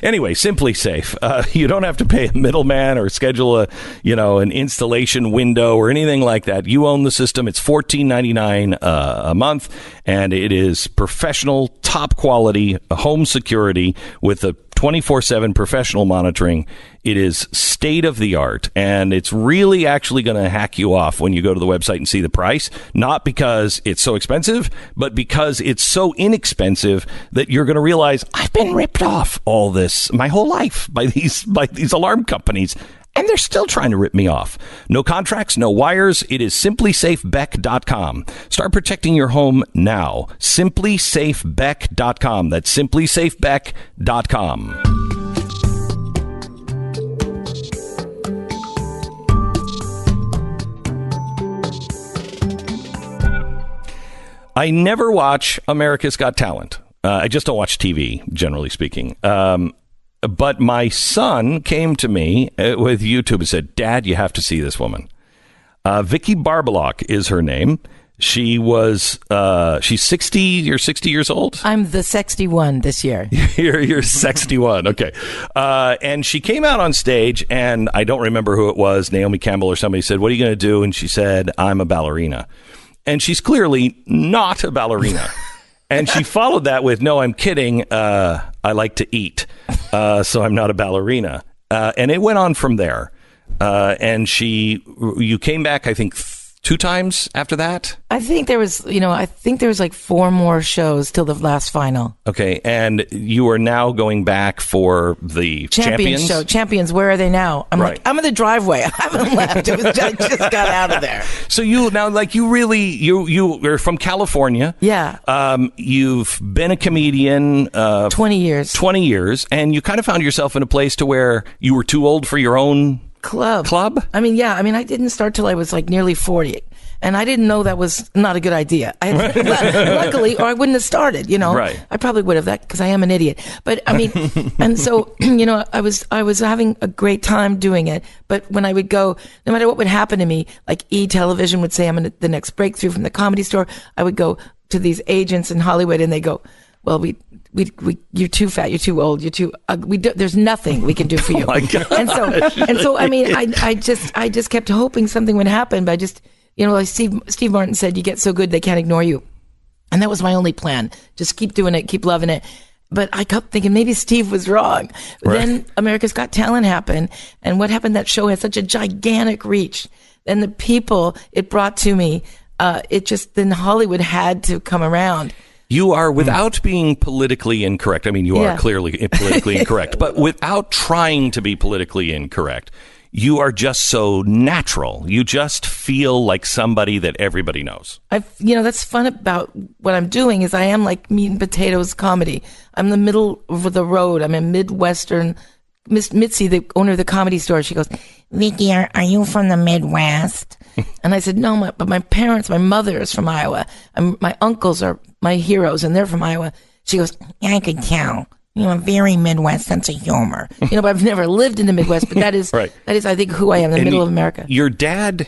S1: Anyway, Simply Safe. You don't have to pay a middleman or schedule an installation window or anything like that. You own the system. It's $14.99 a month, and it is professional, top quality home security with a 24/7 professional monitoring. It is state of the art, and it's really actually going to hack you off when you go to the website and see the price. Not because it's so expensive, but because it's so inexpensive that you're going to realize I've been ripped off all this my whole life by these alarm companies. And they're still trying to rip me off. No contracts, no wires. It is simplysafebeck.com. Start protecting your home now. Simplysafebeck.com. That's simplysafebeck.com. I never watch America's Got Talent. I just don't watch TV, generally speaking. But my son came to me with YouTube and said, Dad, you have to see this woman. Vicky Barbolak is her name. She's 60. You're 60 years old?
S12: I'm the 61 this year.
S1: You're 61. Okay. And she came out on stage, and I don't remember who it was, Naomi Campbell or somebody said, what are you going to do? And she said, I'm a ballerina. And she's clearly not a ballerina. And she followed that with, no, I'm kidding. I like to eat, so I'm not a ballerina. And it went on from there. And you came back, I think, 2 times after that?
S12: I think there was like 4 more shows till the last final.
S1: Okay, and you are now going back for the Champions
S12: show. Champions, where are they now? I'm like, I'm in the driveway. I haven't left. I just got out of there.
S1: So you are from California.
S12: Yeah.
S1: You've been a comedian
S12: 20 years.
S1: 20 years, and you kind of found yourself in a place to where you were too old for your own club?
S12: I mean, I didn't start till I was like nearly 40. And I didn't know that was not a good idea. Luckily, or I wouldn't have started,
S1: Right.
S12: I probably would have, because I am an idiot. But I mean, and so, I was having a great time doing it. But when I would go, no matter what would happen to me, like Television would say I'm the next breakthrough from the Comedy Store, I would go to these agents in Hollywood and they go, well, you're too fat, you're too old, you're too there's nothing we can do for you.
S1: Oh my God.
S12: And so I mean, I just kept hoping something would happen, but You know, like Steve Martin said, you get so good they can't ignore you. And that was my only plan. Just keep doing it, keep loving it. But I kept thinking maybe Steve was wrong. Right. Then America's Got Talent happened. And what happened, that show had such a gigantic reach. And the people it brought to me, then Hollywood had to come around.
S1: You are, without being politically incorrect, I mean, you are clearly politically incorrect, but without trying to be politically incorrect, you are just so natural. You just feel like somebody that everybody knows.
S12: That's fun about what I'm doing is I am like meat and potatoes comedy. I'm the middle of the road. I'm a Midwestern. Miss Mitzi, the owner of the Comedy Store, she goes, Vicky, are you from the Midwest? And I said, no, but my parents, my mother is from Iowa. My uncles are my heroes, and they're from Iowa. She goes, yeah, I could tell. You know, a very Midwest sense of humor. You know, but I've never lived in the Midwest, but that is, right. That is, I think, who I am, the middle of America.
S1: Your dad...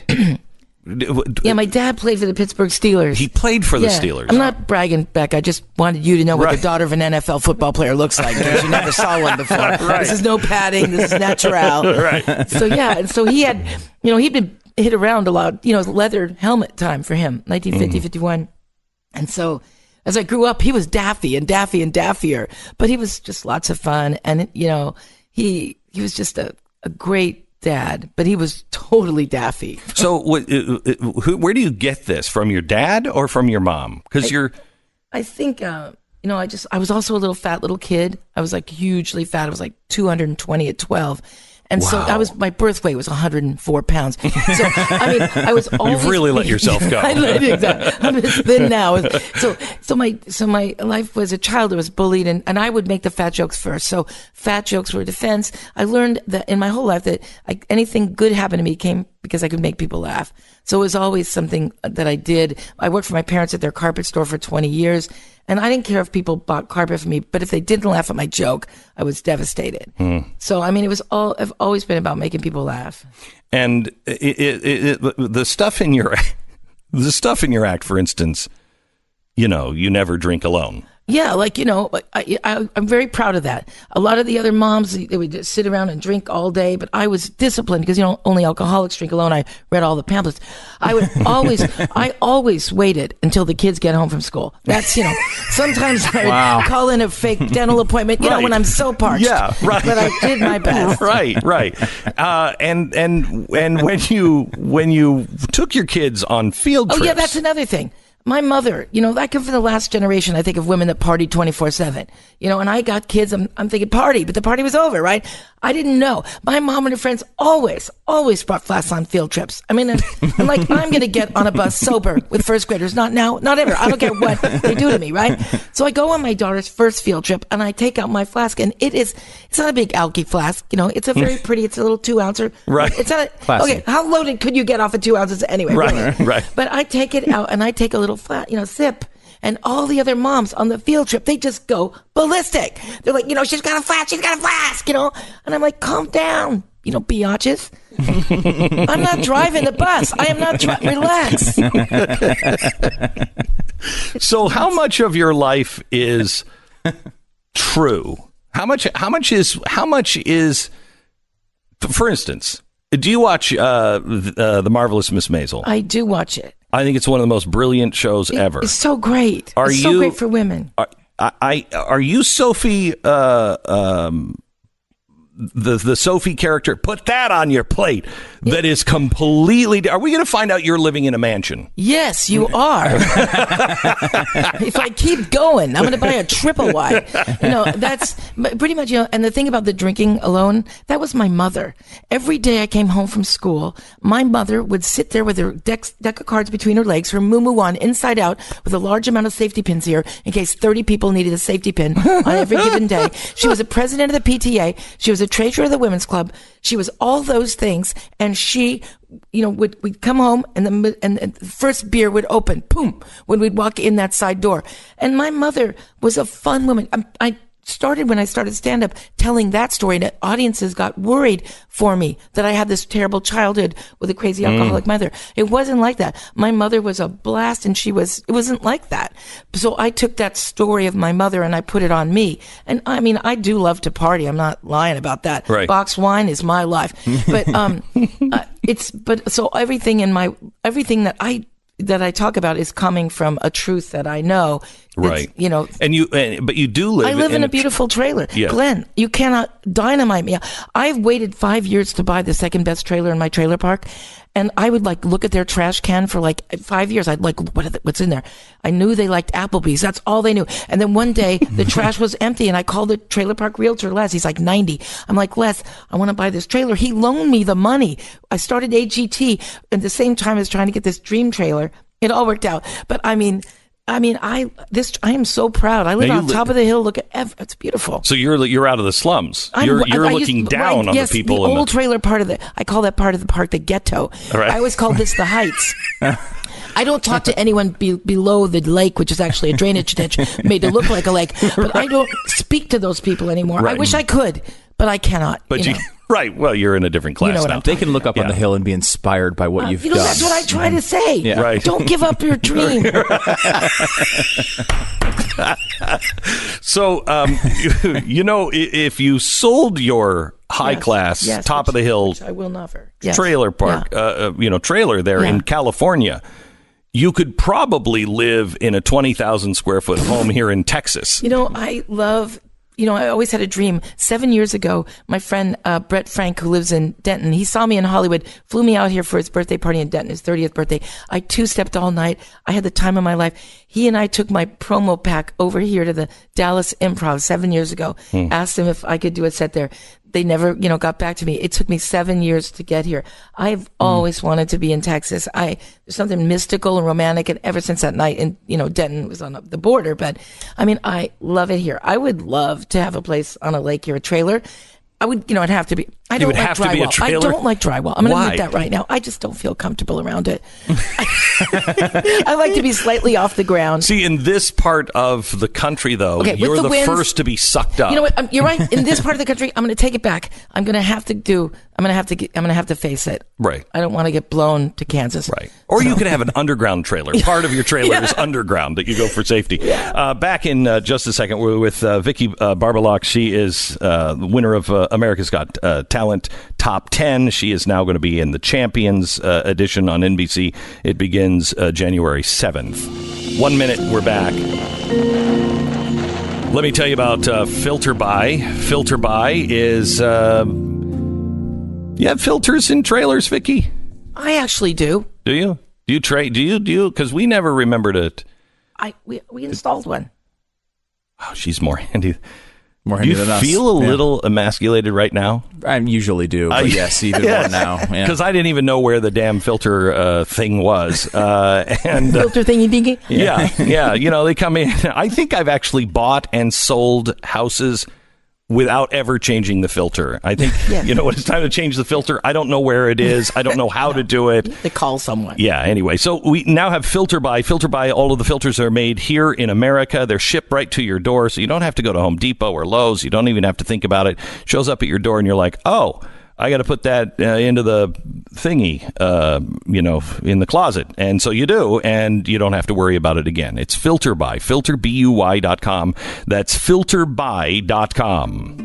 S12: Yeah, my dad played for the Pittsburgh Steelers.
S1: He played for the Steelers.
S12: I'm not bragging, Beck. I just wanted you to know what the daughter of an NFL football player looks like, because you never saw one before. Right. This is no padding. This is natural. Right. So, yeah. And so he had, he'd been hit around a lot. Leather helmet time for him, 1950, 51. And so as I grew up, he was daffy and daffy and daffier. But he was just lots of fun. And, he was just a great dad, but he was totally daffy.
S1: So where do you get this? From your dad or from your mom? Because
S12: I think, I was also a little fat little kid. I was like hugely fat. I was like 220 at 12. And so my birth weight was 104 pounds. So, I was always...
S1: You've really let yourself go.
S12: Exactly. I'm as thin now. So my life was a child that was bullied, and I would make the fat jokes first. So fat jokes were defense. I learned that in my whole life that anything good happened to me came because I could make people laugh. So it was always something that I did. I worked for my parents at their carpet store for 20 years. And I didn't care if people bought carpet for me, but if they didn't laugh at my joke, I was devastated. So, I've always been about making people laugh.
S1: And the stuff in your act, for instance, you never drink alone.
S12: Yeah, I'm very proud of that. A lot of the other moms, they would just sit around and drink all day, but I was disciplined because, only alcoholics drink alone. I read all the pamphlets. I always waited until the kids get home from school. That's, sometimes I would call in a fake dental appointment, when I'm so parched.
S1: Yeah, right.
S12: But I did my best.
S1: Right. And when you took your kids on field trips.
S12: Oh, yeah, that's another thing. My mother, I come from the last generation, I think, of women that partied 24/7. And I got kids, I'm thinking party, but the party was over, right? I didn't know. My mom and her friends always brought flasks on field trips. I'm going to get on a bus sober with first graders. Not now, not ever. I don't care what they do to me, right? So I go on my daughter's first field trip, and I take out my flask, and it's not a big alky flask. It's a very pretty, it's a little 2-ouncer.
S1: Right.
S12: It's not okay, how loaded could you get off of 2 ounces anyway?
S1: Right.
S12: But I take it out, and I take a little flat, sip. And all the other moms on the field trip, they just go ballistic. They're like, she's got a flask, And I'm like, calm down, biatches. I'm not driving the bus. I am not relax.
S1: So how much of your life is true? How much is, for instance, do you watch The Marvelous Miss Maisel?
S12: I do watch it.
S1: I think it's one of the most brilliant shows ever.
S12: It's so great. It's so great for women.
S1: Are you Sophie, the Sophie character? Put that on your plate. That is completely... Are we going to find out you're living in a mansion?
S12: Yes, you are. If I keep going, I'm going to buy a triple wide. That's pretty much, and the thing about the drinking alone, that was my mother. Every day I came home from school, my mother would sit there with her deck of cards between her legs, her muumuu on inside out, with a large amount of safety pins here, in case 30 people needed a safety pin on every given day. She was a president of the PTA. She was a treasurer of the women's club. She was all those things, and she, we'd come home, and the first beer would open, boom, when we'd walk in that side door. And my mother was a fun woman. I started when I started stand-up telling that story, and audiences got worried for me that I had this terrible childhood with a crazy alcoholic mother. It wasn't like that. My mother was a blast, and it wasn't like that. So I took that story of my mother and I put it on me. And I do love to party. I'm not lying about that.
S1: Right.
S12: Box wine is my life. But So everything that I talk about is coming from a truth that I know.
S1: Right. But you do live.
S12: I live in a beautiful trailer.
S1: Yeah.
S12: Glenn, you cannot dynamite me. I've waited 5 years to buy the second best trailer in my trailer park. And I would look at their trash can for 5 years. I'd what's in there? I knew they liked Applebee's. That's all they knew. And then one day the trash was empty and I called the trailer park realtor, Les. He's 90. I'm like, Les, I want to buy this trailer. He loaned me the money. I started AGT at the same time as trying to get this dream trailer. It all worked out. But I am so proud. I live on top of the hill. Look at it's beautiful.
S1: So you're out of the slums. You're looking down on the people.
S12: The old trailer part of I call that part of the park the ghetto.
S1: Right.
S12: I always call this the Heights. I don't talk to anyone below the lake, which is actually a drainage ditch made to look like a lake. But I don't speak to those people anymore.
S1: Right.
S12: I wish I could, but I cannot.
S1: But right. Well, you're in a different class now.
S2: They can look up on the hill and be inspired by what you've done.
S12: That's what I try to say.
S2: Yeah.
S1: Right.
S12: Don't give up your dream.
S1: So, if you sold your high class, top of the hill,
S12: which I will never.
S1: Trailer park, trailer there in California, you could probably live in a 20,000 square foot home here in Texas.
S12: I always had a dream. 7 years ago, my friend Brett Frank, who lives in Denton, he saw me in Hollywood, flew me out here for his birthday party in Denton, his 30th birthday. I two-stepped all night. I had the time of my life. He and I took my promo pack over here to the Dallas Improv 7 years ago. Asked him if I could do a set there. They never, got back to me. It took me 7 years to get here. I've always wanted to be in Texas. There's something mystical and romantic, and ever since that night, and Denton was on the border, but I love it here. I would love to have a place on a lake here, a trailer. I would, it'd have to be. I don't like drywall. I don't like drywall. I'm going to admit that right now. I just don't feel comfortable around it. I like to be slightly off the ground.
S1: See, in this part of the country, though, you're the first to be sucked up.
S12: You know what? You're right. In this part of the country, I'm going to take it back. I'm going to have to face it.
S1: Right.
S12: I don't want to get blown to Kansas.
S1: Right. Or you can have an underground trailer. Part of your trailer is underground that you go for safety.
S12: Yeah.
S1: Back in just a second, we're with Vicky Barbolak. She is the winner of America's Got Talent Top 10. She is now going to be in the Champions edition on NBC. It begins January 7th. 1 minute, we're back. Let me tell you about Filter By. Filter By is... you have filters in trailers, Vicky?
S12: I actually do.
S1: Do you? Do you trade? Do you? Because we never remembered it.
S12: We installed one.
S1: Oh, she's more handy.
S2: More handy than us.
S1: Do you feel a little emasculated right now?
S2: I usually do, but yes, even more now.
S1: Because I didn't even know where the damn filter thing was. And
S12: filter thingy dingy?
S1: Yeah. They come in. I think I've actually bought and sold houses without ever changing the filter. I think, when it's time to change the filter, I don't know where it is. I don't know how to do it.
S12: To call someone.
S1: Yeah, anyway. So we now have Filter By. Filter By, all of the filters are made here in America. They're shipped right to your door, so you don't have to go to Home Depot or Lowe's. You don't even have to think about it. Shows up at your door, and you're like, oh, I got to put that into the thingy, in the closet. And so you do, and you don't have to worry about it again. It's Filter By, filterbuy.com. That's filterbuy.com.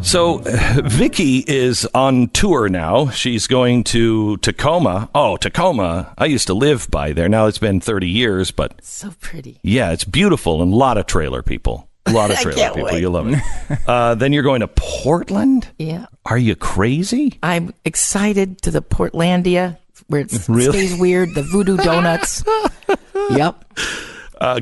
S1: So Vicky is on tour now. She's going to Tacoma. Oh, Tacoma. I used to live by there. Now it's been 30 years, but...
S12: So pretty.
S1: Yeah, it's beautiful and a lot of trailer people. A lot of trailer people.
S12: Wait.
S1: You love it. Then you're going to Portland?
S12: Yeah.
S1: Are you crazy?
S12: I'm excited to the Portlandia, where it stays weird, the Voodoo Donuts. Yep.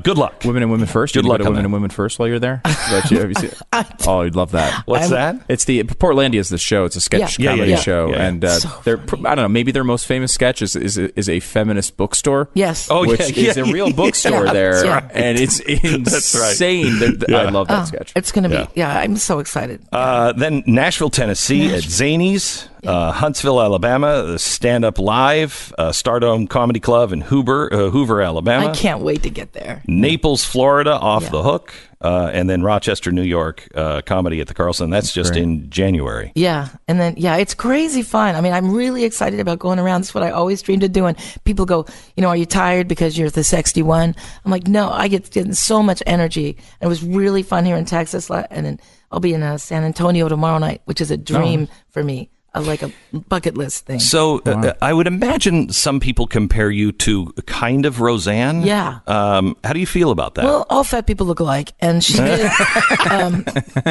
S1: Good luck.
S2: Women and Women First.
S1: Good luck
S2: to Women and Women First while you're there. Have you seen it? Oh, you'd love that.
S1: What's that?
S2: It's the Portlandia is the show. It's a sketch comedy show, and they're I don't know. Maybe their most famous sketch is a feminist bookstore.
S12: Yes.
S2: Which is a real bookstore there, and it's insane.
S1: That's right.
S2: I love that sketch.
S12: It's going to be. Yeah, I'm so excited.
S1: Then Nashville, Tennessee at Zanies. Huntsville, Alabama, the Stand Up Live, Stardome Comedy Club in Hoover, Alabama.
S12: I can't wait to get there.
S1: Naples, Florida, Off the Hook, and then Rochester, New York, Comedy at the Carlson. That's just in January.
S12: Yeah, and then it's crazy fun. I mean, I'm really excited about going around. That's what I always dreamed of doing. People go, are you tired because you're the 61? I'm like, no, I get so much energy. And it was really fun here in Texas, and then I'll be in San Antonio tomorrow night, which is a dream for me. Like a bucket list thing.
S1: So I would imagine some people compare you to kind of Roseanne.
S12: Yeah.
S1: How do you feel about that?
S12: Well, all fat people look alike, and she did.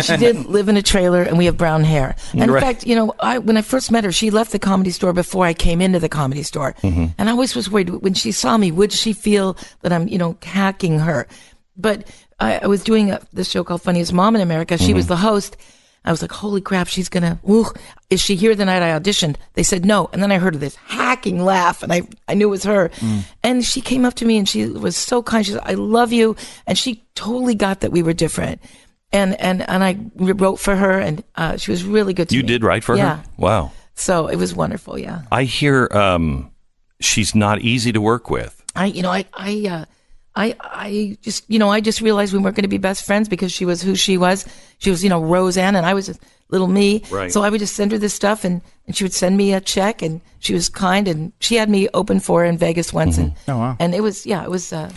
S12: She did live in a trailer, and we have brown hair. And in fact, when I first met her, she left the Comedy Store before I came into the Comedy Store, and I always was worried when she saw me, would she feel that I'm, hacking her? But I was doing this show called Funniest Mom in America. She was the host. I was like, holy crap, she's gonna, is she here the night I auditioned? They said no. And then I heard this hacking laugh, and I knew it was her. And she came up to me, and she was so kind. She said, I love you. And she totally got that we were different. And I wrote for her, and she was really good to me.
S1: You did write for her? Wow.
S12: So it was wonderful, yeah.
S1: I hear she's not easy to work with.
S12: I just realized we weren't going to be best friends because she was who she was. She was, Roseanne, and I was little me.
S1: Right. So
S12: I would just send her this stuff, and she would send me a check, and she was kind, and she had me open for her in Vegas once, and and it was she was.
S1: So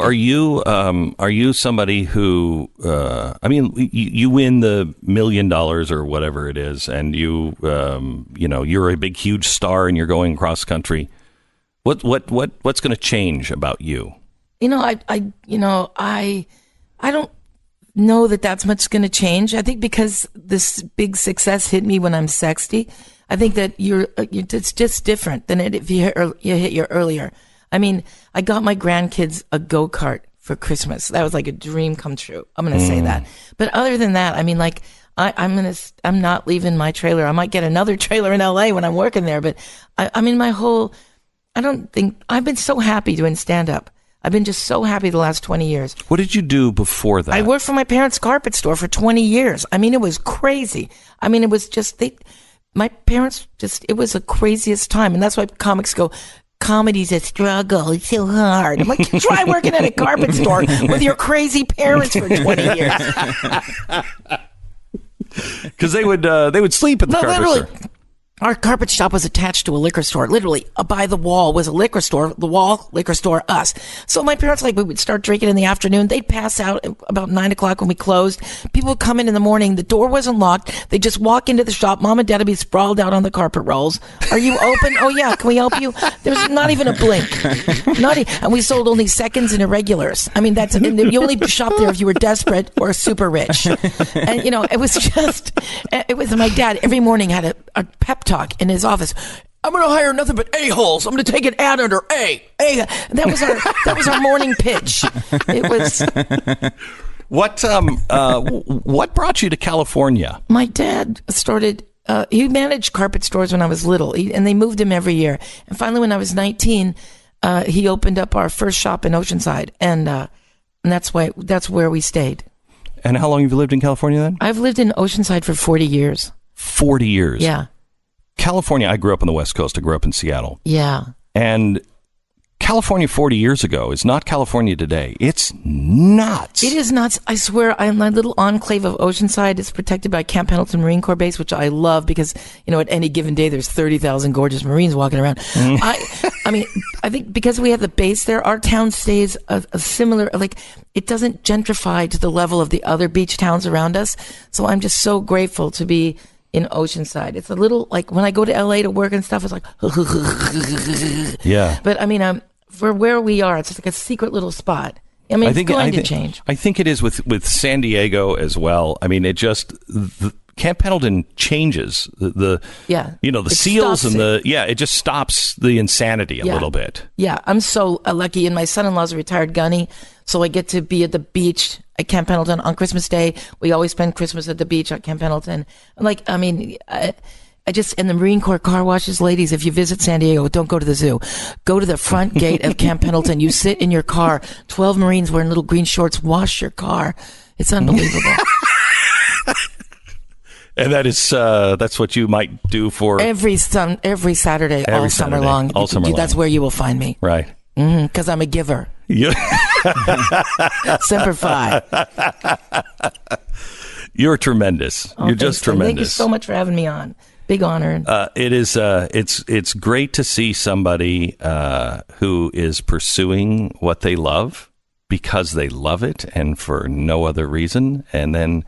S12: really
S1: are you somebody who? You win the $1 million or whatever it is, and you're a big huge star, and you're going cross country. What's going to change about you?
S12: I don't know that that's much going to change. I think because this big success hit me when I'm 60, I think that it's just different than if you hit your earlier. I mean, I got my grandkids a go-kart for Christmas. That was like a dream come true. I'm going to say that. But other than that, I mean, like, I'm not leaving my trailer. I might get another trailer in LA when I'm working there. But I've been so happy doing stand-up. I've been just so happy the last 20 years.
S1: What did you do before that?
S12: I worked for my parents' carpet store for 20 years. I mean, it was crazy. I mean, it was just, my parents it was the craziest time. And that's why comics go, comedy's a struggle. It's so hard. I'm like, try working at a carpet store with your crazy parents for 20 years.
S1: Because they would sleep at the carpet store.
S12: Our carpet shop was attached to a liquor store. Literally, by the wall was a liquor store. The wall, liquor store, us. So my parents, we would start drinking in the afternoon. They'd pass out about 9 o'clock when we closed. People would come in the morning. The door wasn't locked. They'd just walk into the shop. Mom and Dad would be sprawled out on the carpet rolls. Are you open? Oh, yeah. Can we help you? There's not even a blink. And we sold only seconds and irregulars. I mean, you only shop there if you were desperate or super rich. And, it was my dad every morning had a pep talk in his office. I'm going to hire nothing but a-holes. I'm going to take an ad under A. That was our morning pitch. It was.
S1: What brought you to California?
S12: My dad started. He managed carpet stores when I was little, and they moved him every year. And finally, when I was 19, he opened up our first shop in Oceanside, and that's where we stayed.
S1: And how long have you lived in California then?
S12: I've lived in Oceanside for 40 years.
S1: 40 years?
S12: Yeah.
S1: California, I grew up on the West Coast. I grew up in Seattle.
S12: Yeah.
S1: And California 40 years ago is not California today. It's nuts.
S12: It is nuts. I swear, my little enclave of Oceanside is protected by Camp Pendleton Marine Corps Base, which I love because, at any given day, there's 30,000 gorgeous Marines walking around. I think because we have the base there, our town stays a similar, it doesn't gentrify to the level of the other beach towns around us. So I'm just so grateful to be in Oceanside. It's a little when I go to LA to work and stuff, it's like,
S1: yeah.
S12: But for where we are, it's like a secret little spot. It's going to change.
S1: I think it is with San Diego as well. I mean, Camp Pendleton changes the seals and it just stops the insanity a little bit.
S12: Yeah, I'm so lucky, and my son-in-law's a retired gunny, so I get to be at the beach at Camp Pendleton on Christmas Day. We always spend Christmas at the beach at Camp Pendleton. And the Marine Corps car washes, ladies, if you visit San Diego, don't go to the zoo. Go to the front gate of Camp Pendleton. You sit in your car. 12 Marines wearing little green shorts wash your car. It's unbelievable.
S1: And that's what you might do for
S12: every Saturday, all summer long.
S1: All summer long.
S12: That's where you will find me.
S1: Right.
S12: Because I'm a giver. Semper Fi.
S1: You're tremendous. You're just tremendous.
S12: Thank you so much for having me on. Big honor.
S1: It is. It's great to see somebody who is pursuing what they love because they love it and for no other reason, and then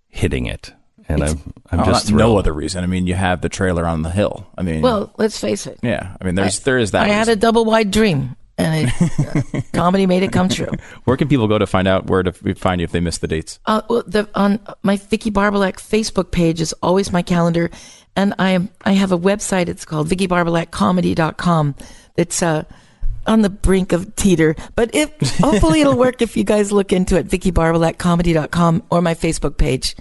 S1: hitting it. And I'm just thrilled.
S2: No other reason. I mean, you have the trailer on the hill. I mean,
S12: well, let's face it.
S2: Yeah. I mean, there is that.
S12: I had a double wide dream, and comedy made it come true.
S2: Where can people go to find out where to find you if they missed the dates?
S12: On my Vicky Barbolak Facebook page is always my calendar, and I have a website. It's called VickyBarbolakComedy.com. It's on the brink of teeter, but hopefully it'll work if you guys look into it. VickyBarbolakComedy.com or my Facebook page.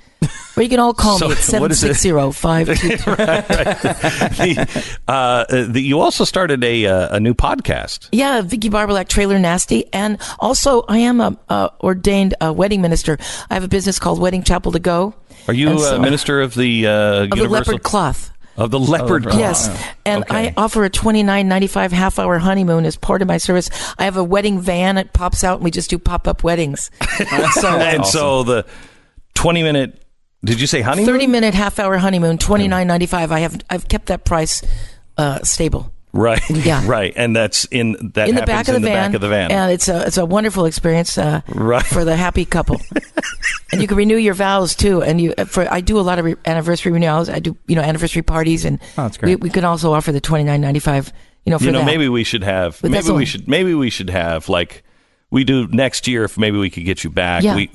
S12: Or you can all call me at 760-522.
S1: You also started a new podcast.
S12: Yeah, Vicky Barbolak, Trailer Nasty. And also, I am a ordained wedding minister. I have a business called Wedding Chapel to Go.
S1: Are you a minister of the Universal?
S12: The leopard cloth.
S1: Of the leopard cloth.
S12: Yes. And I offer a $29.95 half-hour honeymoon as part of my service. I have a wedding van. It pops out, and we just do pop-up weddings.
S1: So the 20-minute... Did you say honeymoon?
S12: 30-minute half-hour honeymoon, $29.95. I've kept that price stable.
S1: Right.
S12: Yeah.
S1: Right. And that's in the back of the van.
S12: And it's a wonderful experience for the happy couple. And you can renew your vows too. And I do a lot of anniversary renewals. I do anniversary parties, and
S2: that's great.
S12: We can also offer the $29.95. For that.
S1: Maybe we should have. Maybe we should have like we do next year. If maybe we could get you back.
S12: Yeah.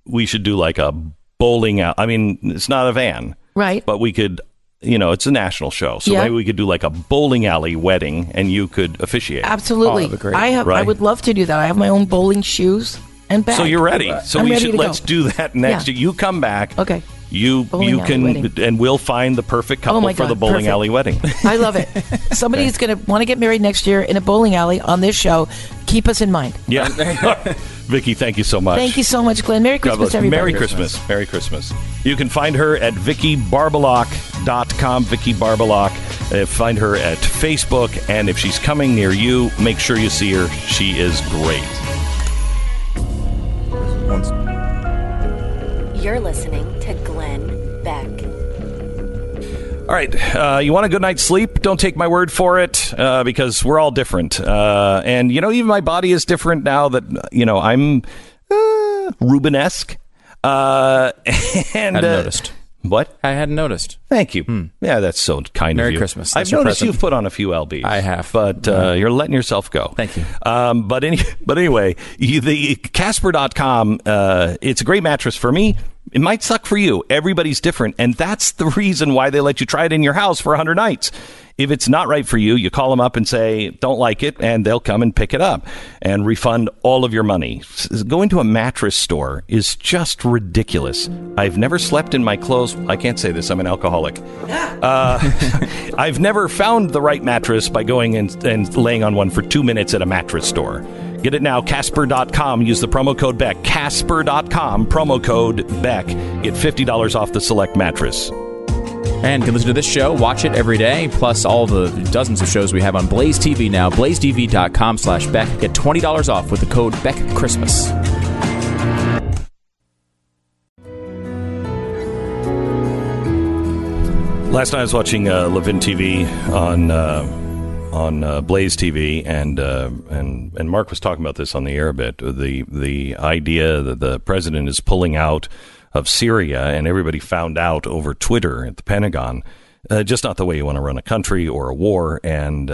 S1: We should do like a bowling out. I mean, it's not a van,
S12: right?
S1: But we could, it's a national show, so maybe we could do like a bowling alley wedding, and you could officiate.
S12: Absolutely,
S1: that'd be great.
S12: I would love to do that. I have my own bowling shoes and bag.
S1: So you're ready. So let's do that next year. You come back.
S12: Okay.
S1: You can, and we'll find the perfect couple for the bowling alley wedding.
S12: I love it. Somebody's going to want to get married next year in a bowling alley on this show. Keep us in mind.
S1: Yeah. Vicky, thank you so much.
S12: Thank you so much, Glenn. Merry Christmas, everybody.
S1: Merry Christmas. Merry Christmas. You can find her at VickyBarbolak.com. Vicky Barbolak. Find her at Facebook. And if she's coming near you, make sure you see her. She is great.
S3: You're listening to Glenn Beck.
S1: All right. You want a good night's sleep? Don't take my word for it, because we're all different. And, even my body is different now that, I'm Rubenesque. And
S2: hadn't noticed.
S1: What?
S2: I hadn't noticed.
S1: Thank you. Yeah, that's so kind of you.
S2: Merry Christmas.
S1: I've noticed you've put on a few lbs.
S2: I have.
S1: But you're letting yourself go.
S2: Thank you.
S1: But anyway, the Casper.com, it's a great mattress for me. It might suck for you. Everybody's different. And that's the reason why they let you try it in your house for 100 nights. If it's not right for you, you call them up and say, don't like it, and they'll come and pick it up and refund all of your money. Going to a mattress store is just ridiculous. I've never slept in my clothes. I can't say this. I'm an alcoholic. I've never found the right mattress by going and laying on one for 2 minutes at a mattress store. Get it now, Casper.com. Use the promo code Beck. Casper.com, promo code Beck. Get $50 off the select mattress.
S2: And you can listen to this show, watch it every day, plus all the dozens of shows we have on Blaze TV now. BlazeTV.com/Beck. Get $20 off with the code BeckChristmas.
S1: Last night I was watching Levin TV on Blaze TV, and Mark was talking about this on the air a bit. The idea that the president is pulling out of Syria, and everybody found out over Twitter at the Pentagon. Just not the way you want to run a country or a war, and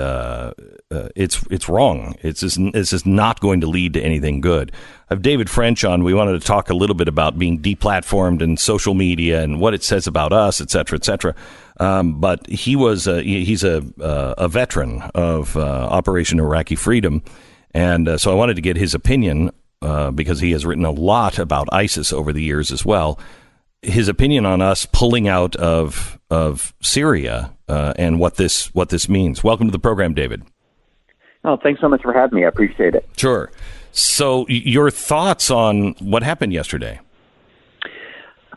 S1: it's wrong. It's just not going to lead to anything good. I have David French on. We wanted to talk a little bit about being deplatformed and social media and what it says about us, et cetera, et cetera. But he's a veteran of Operation Iraqi Freedom, and so I wanted to get his opinion because he has written a lot about ISIS over the years as well. His opinion on us pulling out of Syria and what this means. Welcome to the program, David.
S6: Oh, thanks so much for having me. I appreciate it.
S1: Sure. So your thoughts on what happened yesterday?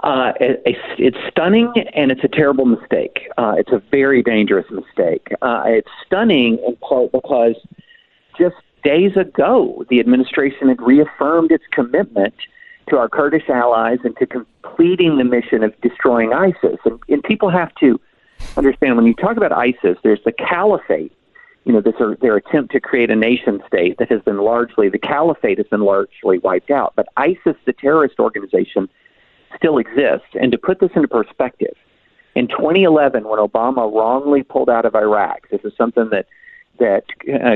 S13: It's stunning, and it's a terrible mistake. It's a very dangerous mistake. It's stunning in part because just days ago, the administration had reaffirmed its commitment to our Kurdish allies and to completing the mission of destroying ISIS. And people have to understand, when you talk about ISIS, there's the caliphate, their attempt to create a nation state that has been the caliphate has been largely wiped out. But ISIS, the terrorist organization, still exists. And to put this into perspective, in 2011, when Obama wrongly pulled out of Iraq, this is something that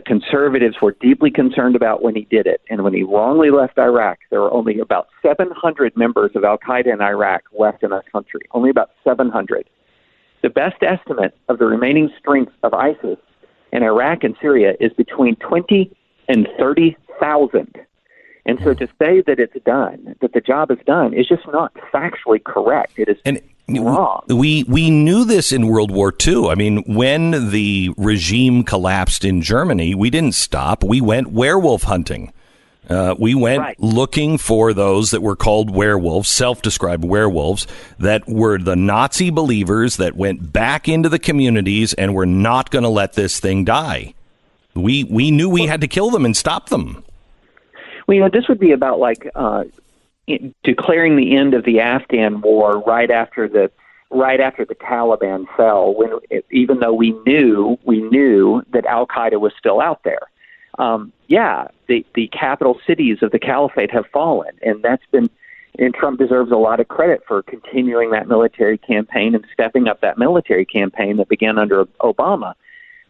S13: conservatives were deeply concerned about when he did it. And when he wrongly left Iraq, there were only about 700 members of al-Qaeda in Iraq left in that country, only about 700. The best estimate of the remaining strength of ISIS in Iraq and Syria is between 20 and 30,000. And so to say that it's done, that the job is done, is just not factually correct. It is wrong.
S1: We knew this in World War II. I mean, when the regime collapsed in Germany, we didn't stop. We went werewolf hunting. We went looking for those that were called werewolves, self-described werewolves, that were the Nazi believers that went back into the communities and were not going to let this thing die. We knew we had to kill them and stop them.
S13: Well, this would be about declaring the end of the Afghan war right after the Taliban fell. Even though we knew that al-Qaeda was still out there. The capital cities of the caliphate have fallen, and Trump deserves a lot of credit for continuing that military campaign and stepping up that military campaign that began under Obama.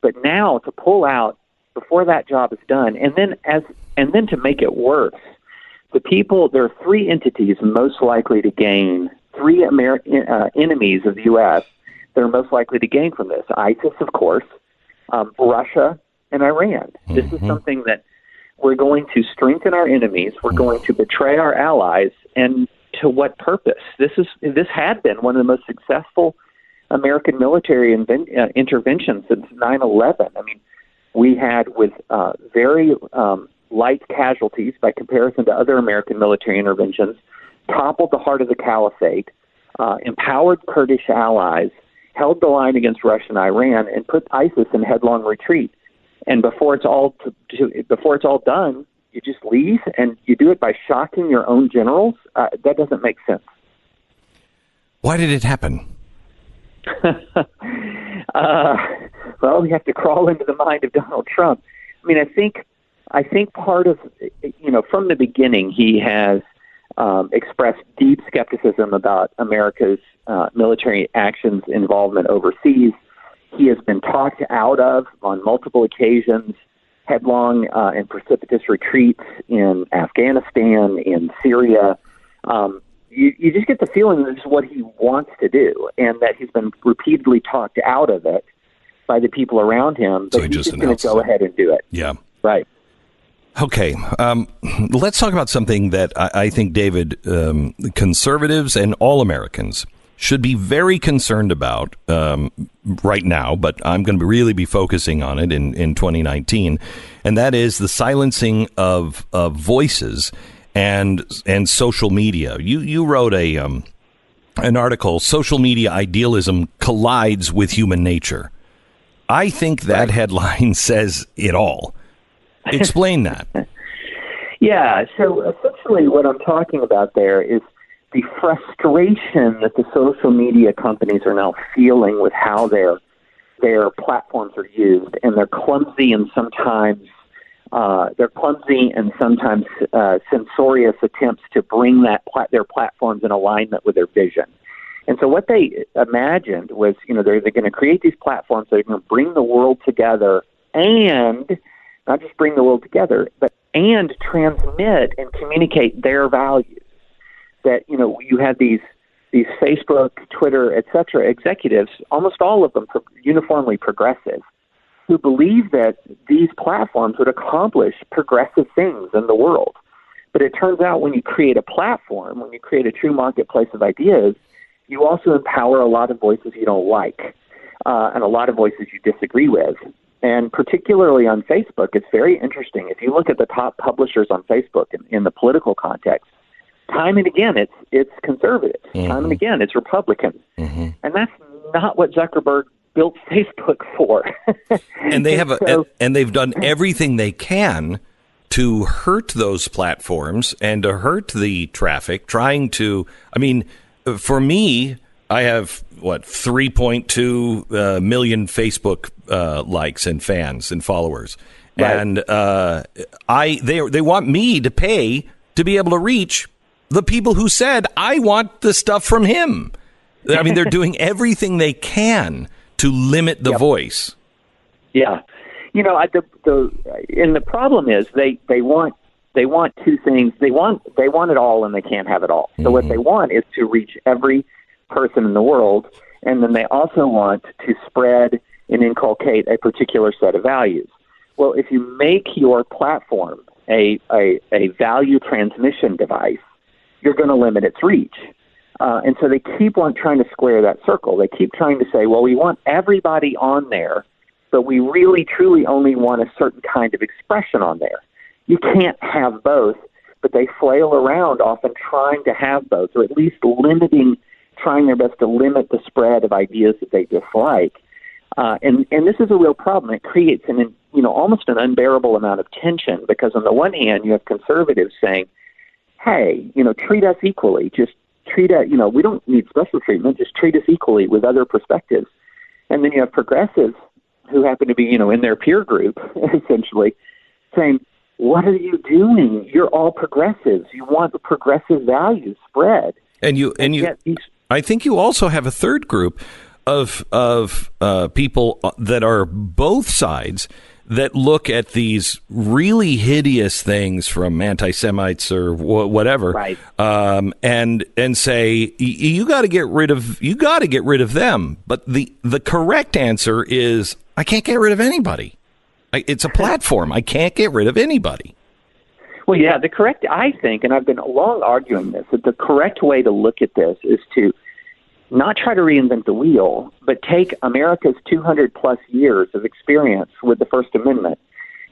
S13: But now to pull out before that job is done, and then to make it worse, there are three entities most likely to gain, three enemies of the U.S. that are most likely to gain from this. ISIS, of course, Russia, and Iran. This is something that we're going to strengthen our enemies. We're going to betray our allies. And to what purpose? This had been one of the most successful American military interventions since 9/11. I mean, we had, with very light casualties by comparison to other American military interventions, toppled the heart of the caliphate, empowered Kurdish allies, held the line against Russia and Iran, and put ISIS in headlong retreat. And before it's all done, you just leave, and you do it by shocking your own generals. That doesn't make sense.
S1: Why did it happen?
S13: Well, we have to crawl into the mind of Donald Trump. I mean, I think part of, from the beginning, he has expressed deep skepticism about America's military actions involvement overseas. He has been talked out of on multiple occasions, headlong and precipitous retreats in Afghanistan, in Syria. You just get the feeling that this is what he wants to do, and that he's been repeatedly talked out of it by the people around him. But
S1: so he's just
S13: going to go ahead and do it.
S1: Yeah.
S13: Right.
S1: Okay. Let's talk about something that I think, David, conservatives and all Americans should be very concerned about right now, but I'm going to really be focusing on it in 2019, and that is the silencing of voices and social media. You wrote an article, "Social Media Idealism Collides with Human Nature." I think that headline says it all. Explain that.
S13: Yeah, so essentially what I'm talking about there is the frustration that the social media companies are now feeling with how their platforms are used, and they're clumsy and sometimes censorious attempts to bring their platforms in alignment with their vision. And so what they imagined was, they're going to create these platforms that are going to bring the world together, and not just bring the world together, and transmit and communicate their values. That, you have these Facebook, Twitter, et cetera, executives, almost all of them uniformly progressive, who believe that these platforms would accomplish progressive things in the world. But it turns out when you create a platform, when you create a true marketplace of ideas, you also empower a lot of voices you don't like, and a lot of voices you disagree with. And particularly on Facebook, it's very interesting. If you look at the top publishers on Facebook in the political context, time and again, it's conservatives. Time and again, it's Republicans. And that's not what Zuckerberg built Facebook for.
S1: And they have and they've done everything they can to hurt those platforms and to hurt the traffic, trying to, I mean, for me, I have 3.2 million Facebook likes and fans and followers. Right. And they want me to pay to be able to reach the people who said, I want the stuff from him. I mean, they're doing everything they can to limit the voice.
S13: Yeah. You know, and the problem is they want two things. They want it all, and they can't have it all. So what they want is to reach every person in the world, and then they also want to spread and inculcate a particular set of values. Well, if you make your platform a value transmission device, you're going to limit its reach. And so they keep on trying to square that circle. They keep trying to say, well, we want everybody on there, but we really, truly only want a certain kind of expression on there. You can't have both, but they flail around often trying to have both, or at least trying their best to limit the spread of ideas that they dislike. And this is a real problem. It creates almost an unbearable amount of tension, because on the one hand, you have conservatives saying, hey, treat us equally. Just treat us, we don't need special treatment. Just treat us equally with other perspectives. And then you have progressives who happen to be, in their peer group, essentially, saying, what are you doing? You're all progressives. You want the progressive values spread.
S1: I think you also have a third group of people that are both sides that look at these really hideous things from anti-Semites or whatever, right. And say you got to get rid of them. But the correct answer is I can't get rid of anybody. It's a platform. I can't get rid of anybody.
S13: Well, yeah, I think, and I've been long arguing this, that the correct way to look at this is to not try to reinvent the wheel, but take America's 200-plus years of experience with the First Amendment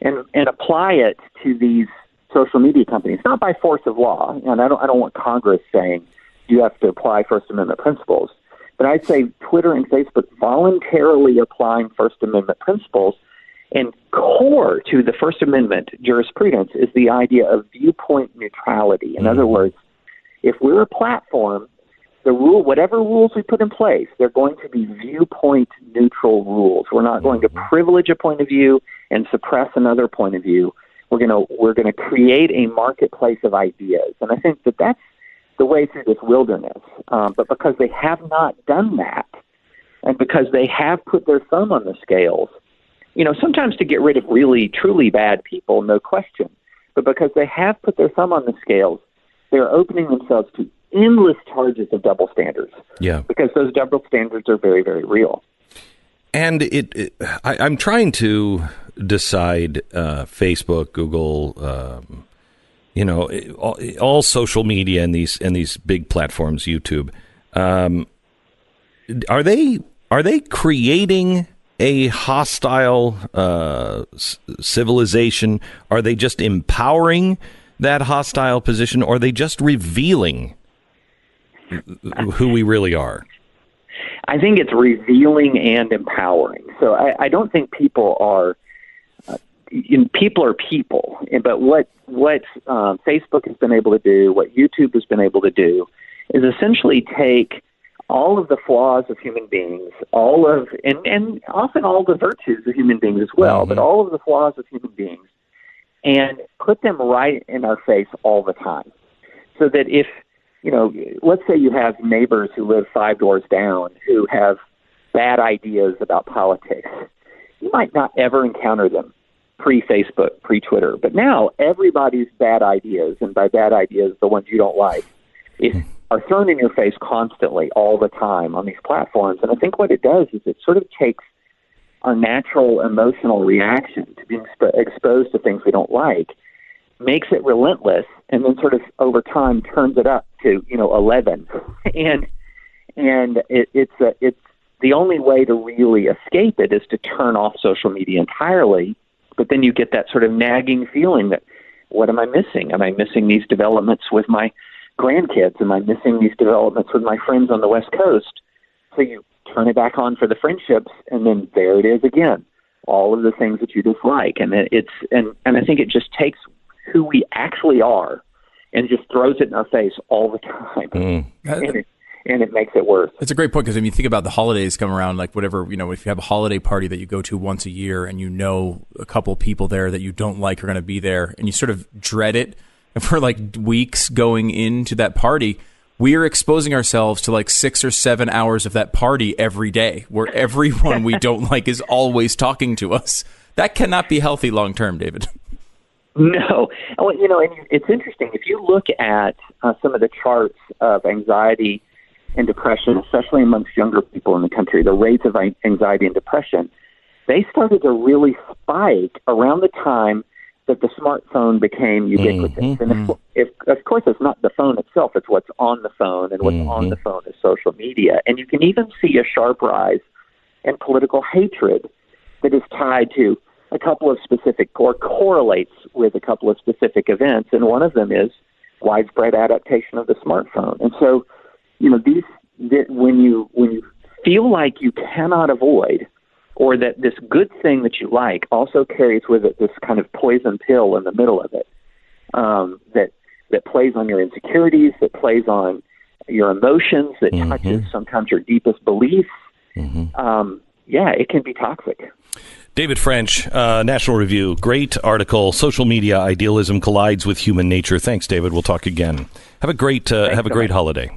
S13: and apply it to these social media companies, not by force of law. And I don't want Congress saying you have to apply First Amendment principles, but I'd say Twitter and Facebook voluntarily applying First Amendment principles. And core to the First Amendment jurisprudence is the idea of viewpoint neutrality. In other words, if we're a platform, whatever rules we put in place, they're going to be viewpoint neutral rules. We're not going to privilege a point of view and suppress another point of view. We're going to create a marketplace of ideas, and I think that's the way through this wilderness. But because they have not done that, and because they have put their thumb on the scales, sometimes to get rid of really truly bad people, no question, but because they have put their thumb on the scales, they're opening themselves to endless charges of double standards. Yeah, because those double standards are very, very real.
S1: And I'm trying to decide Facebook, Google, all social media and these big platforms, YouTube. Are they creating a hostile civilization? Are they just empowering that hostile position, or are they just revealing who we really are?
S13: I think it's revealing and empowering. So I don't think people are people are people. But what Facebook has been able to do, what YouTube has been able to do, is essentially take all of the flaws of human beings, and often all the virtues of human beings as well, but all of the flaws of human beings, and put them right in our face all the time. So that if, let's say you have neighbors who live 5 doors down who have bad ideas about politics, you might not ever encounter them pre-Facebook, pre-Twitter. But now everybody's bad ideas, and by bad ideas, the ones you don't like, are thrown in your face constantly, all the time on these platforms. And I think what it does is it sort of takes our natural emotional reaction to being exposed to things we don't like, makes it relentless, and then sort of over time turns it up to 11. and it's the only way to really escape it is to turn off social media entirely. But then you get that sort of nagging feeling that, what am I missing? Am I missing these developments with my grandkids? Am I missing these developments with my friends on the West Coast? So you turn it back on for the friendships, and then there it is again, all of the things that you dislike. And I think it just takes who we actually are and just throws it in our face all the time. And it makes it worse.
S2: That's a great point, because I mean, think about the holidays come around, like whatever, if you have a holiday party that you go to once a year and a couple people there that you don't like are going to be there, and you sort of dread it. And for like weeks going into that party, we are exposing ourselves to like 6 or 7 hours of that party every day, where everyone we don't like is always talking to us. That cannot be healthy long term, David.
S13: No. Well, and it's interesting. If you look at some of the charts of anxiety and depression, especially amongst younger people in the country, the rates of anxiety and depression, they started to really spike around the time that the smartphone became ubiquitous. And of course, it's not the phone itself, it's what's on the phone, and what's on the phone is social media. And you can even see a sharp rise in political hatred that is tied to a couple of specific, or correlates with a couple of specific events. And one of them is widespread adaptation of the smartphone. And so, when you feel like you cannot avoid, or that this good thing that you like also carries with it this kind of poison pill in the middle of it, that plays on your insecurities, that plays on your emotions, that touches sometimes your deepest beliefs, it can be toxic.
S1: David French, National Review, great article. Social media idealism collides with human nature. Thanks, David. We'll talk again. Have a great holiday.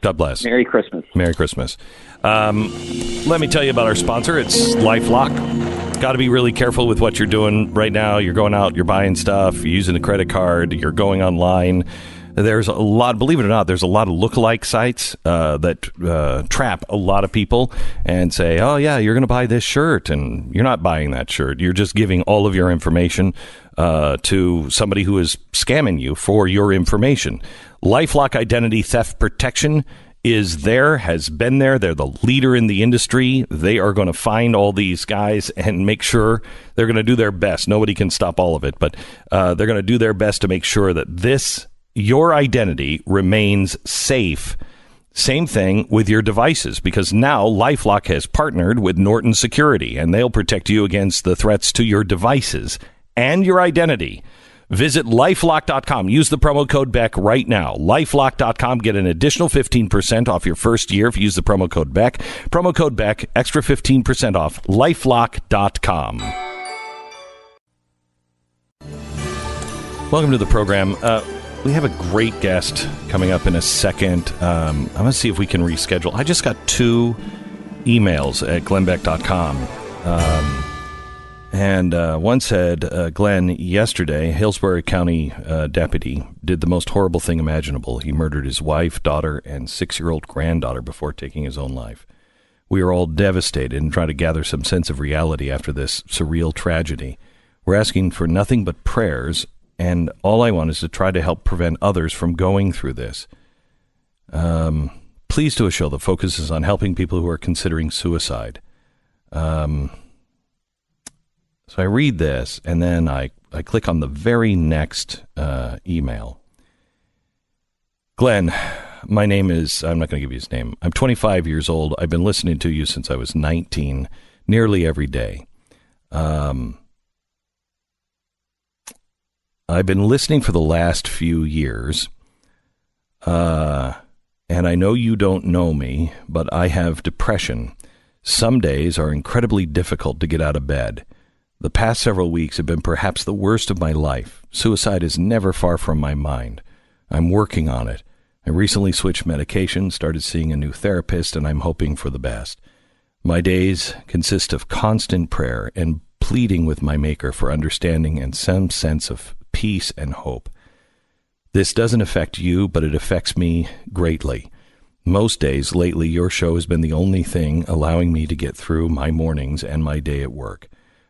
S1: God bless.
S13: Merry Christmas.
S1: Merry Christmas. Let me tell you about our sponsor. It's LifeLock. Got to be really careful with what you're doing right now. You're going out, you're buying stuff, you're using a credit card, you're going online. There's a lot, believe it or not, there's a lot of lookalike sites that trap a lot of people and say, oh, yeah, you're going to buy this shirt, and you're not buying that shirt. You're just giving all of your information to somebody who is scamming you for your information. LifeLock Identity Theft Protection has been there. They're the leader in the industry. They are going to find all these guys and make sure they're going to do their best. Nobody can stop all of it, but they're going to do their best to make sure that your identity remains safe. Same thing with your devices, because now LifeLock has partnered with Norton Security, and they'll protect you against the threats to your devices and your identity. Visit LifeLock.com. Use the promo code Beck right now. LifeLock.com. Get an additional 15% off your first year if you use the promo code Beck. Promo code Beck. Extra 15% off. LifeLock.com. Welcome to the program. We have a great guest coming up in a second. I'm going to see if we can reschedule. I just got 2 emails at glennbeck.com. And one said, Glenn, yesterday, Hillsborough County deputy did the most horrible thing imaginable. He murdered his wife, daughter, and 6-year-old granddaughter before taking his own life. We are all devastated and trying to gather some sense of reality after this surreal tragedy. We're asking for nothing but prayers, and all I want is to try to help prevent others from going through this. Please do a show that focuses on helping people who are considering suicide. So I read this, and then I click on the very next email. Glenn, my name is, I'm not going to give you his name. I'm 25 years old. I've been listening to you since I was 19, nearly every day. I've been listening for the last few years, and I know you don't know me, but I have depression. Some days are incredibly difficult to get out of bed. The past several weeks have been perhaps the worst of my life. Suicide is never far from my mind. I'm working on it. I recently switched medication, started seeing a new therapist, and I'm hoping for the best. My days consist of constant prayer and pleading with my Maker for understanding and some sense of peace and hope. This doesn't affect you, but it affects me greatly. Most days lately, your show has been the only thing allowing me to get through my mornings and my day at work.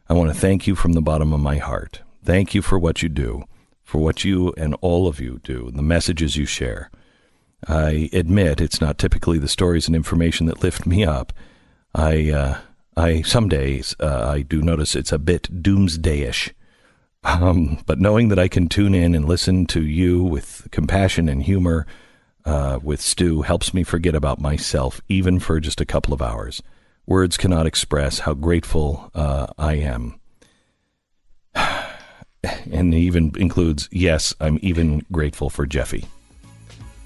S1: I want to thank you from the bottom of my heart. Thank you for what you do, for what you and all of you do, the messages you share. I admit it's not typically the stories and information that lift me up. I some days I do notice it's a bit doomsdayish. But knowing that I can tune in and listen to you with compassion and humor, with Stu helps me forget about myself, even for just a couple of hours. Words cannot express how grateful I am. And he even includes, yes, I'm even grateful for Jeffy.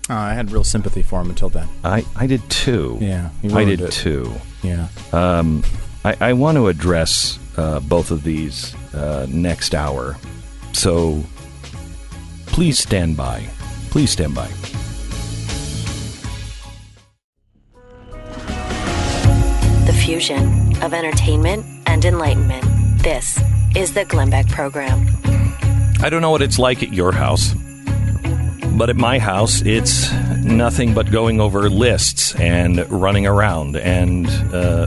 S2: I had real sympathy for him until then.
S1: I did too.
S2: Yeah,
S1: I did too.
S2: Yeah.
S1: I want to address both of these next hour. So please stand by. Please stand by.
S3: The fusion of entertainment and enlightenment. This is the Glenn Beck Program.
S1: I don't know what it's like at your house, but at my house, it's nothing but going over lists and running around and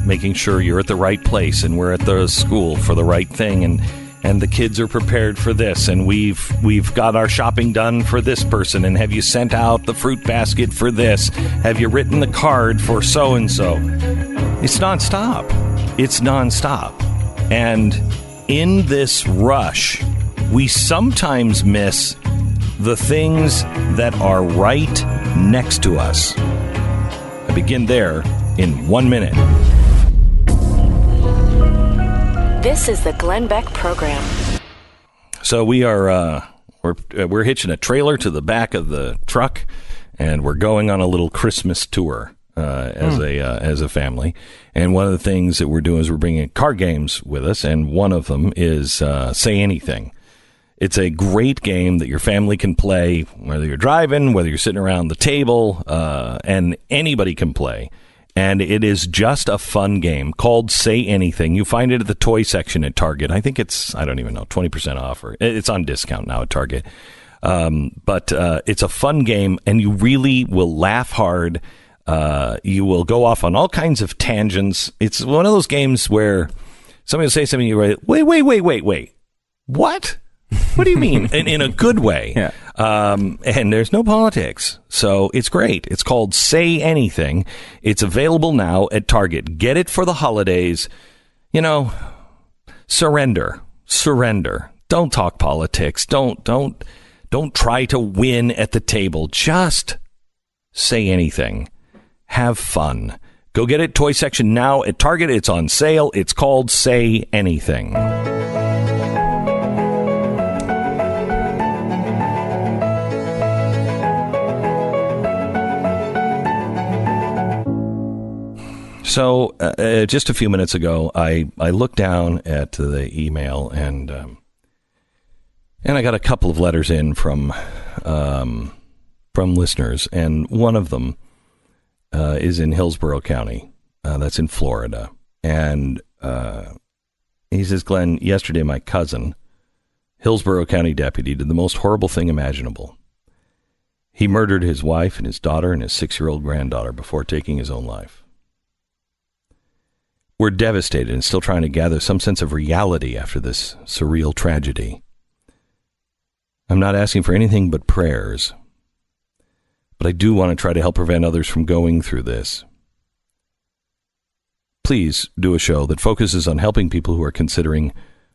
S1: making sure you're at the right place and we're at the school for the right thing and the kids are prepared for this and we've got our shopping done for this person, and have you sent out the fruit basket for this? Have you written the card for so-and-so? It's nonstop. It's nonstop. And in this rush, we sometimes miss the things that are right next to us. I begin there in 1 minute.
S3: This is the Glenn Beck Program.
S1: So we are we're hitching a trailer to the back of the truck, and we're going on a little Christmas tour as a family. And one of the things that we're doing is we're bringing card games with us, and one of them is Say Anything. It's a great game that your family can play, whether you're driving, whether you're sitting around the table, and anybody can play. And it is just a fun game called Say Anything. You find it at the toy section at Target. I think it's, I don't even know, 20% off, or it's on discount now at Target. But it's a fun game, and you really will laugh hard. You will go off on all kinds of tangents. It's one of those games where somebody will say something, you write, wait. What? What do you mean? In a good way.
S2: Yeah.
S1: And there's no politics. So it's great. It's called Say Anything. It's available now at Target. Get it for the holidays. You know, surrender. Don't talk politics. Don't try to win at the table. Just say anything. Have fun. Go get it, toy section now at Target. It's on sale. It's called Say Anything. So just a few minutes ago, I looked down at the email and I got a couple of letters in from listeners, and one of them is in Hillsborough County. That's in Florida. And he says, Glenn, yesterday my cousin, Hillsborough County deputy, did the most horrible thing imaginable. He murdered his wife and his daughter and his 6-year-old granddaughter before taking his own life. We're devastated and still trying to gather some sense of reality after this surreal tragedy. I'm not asking for anything but prayers, but I do want to try to help prevent others from going through this. Please do a show that focuses on helping people who are considering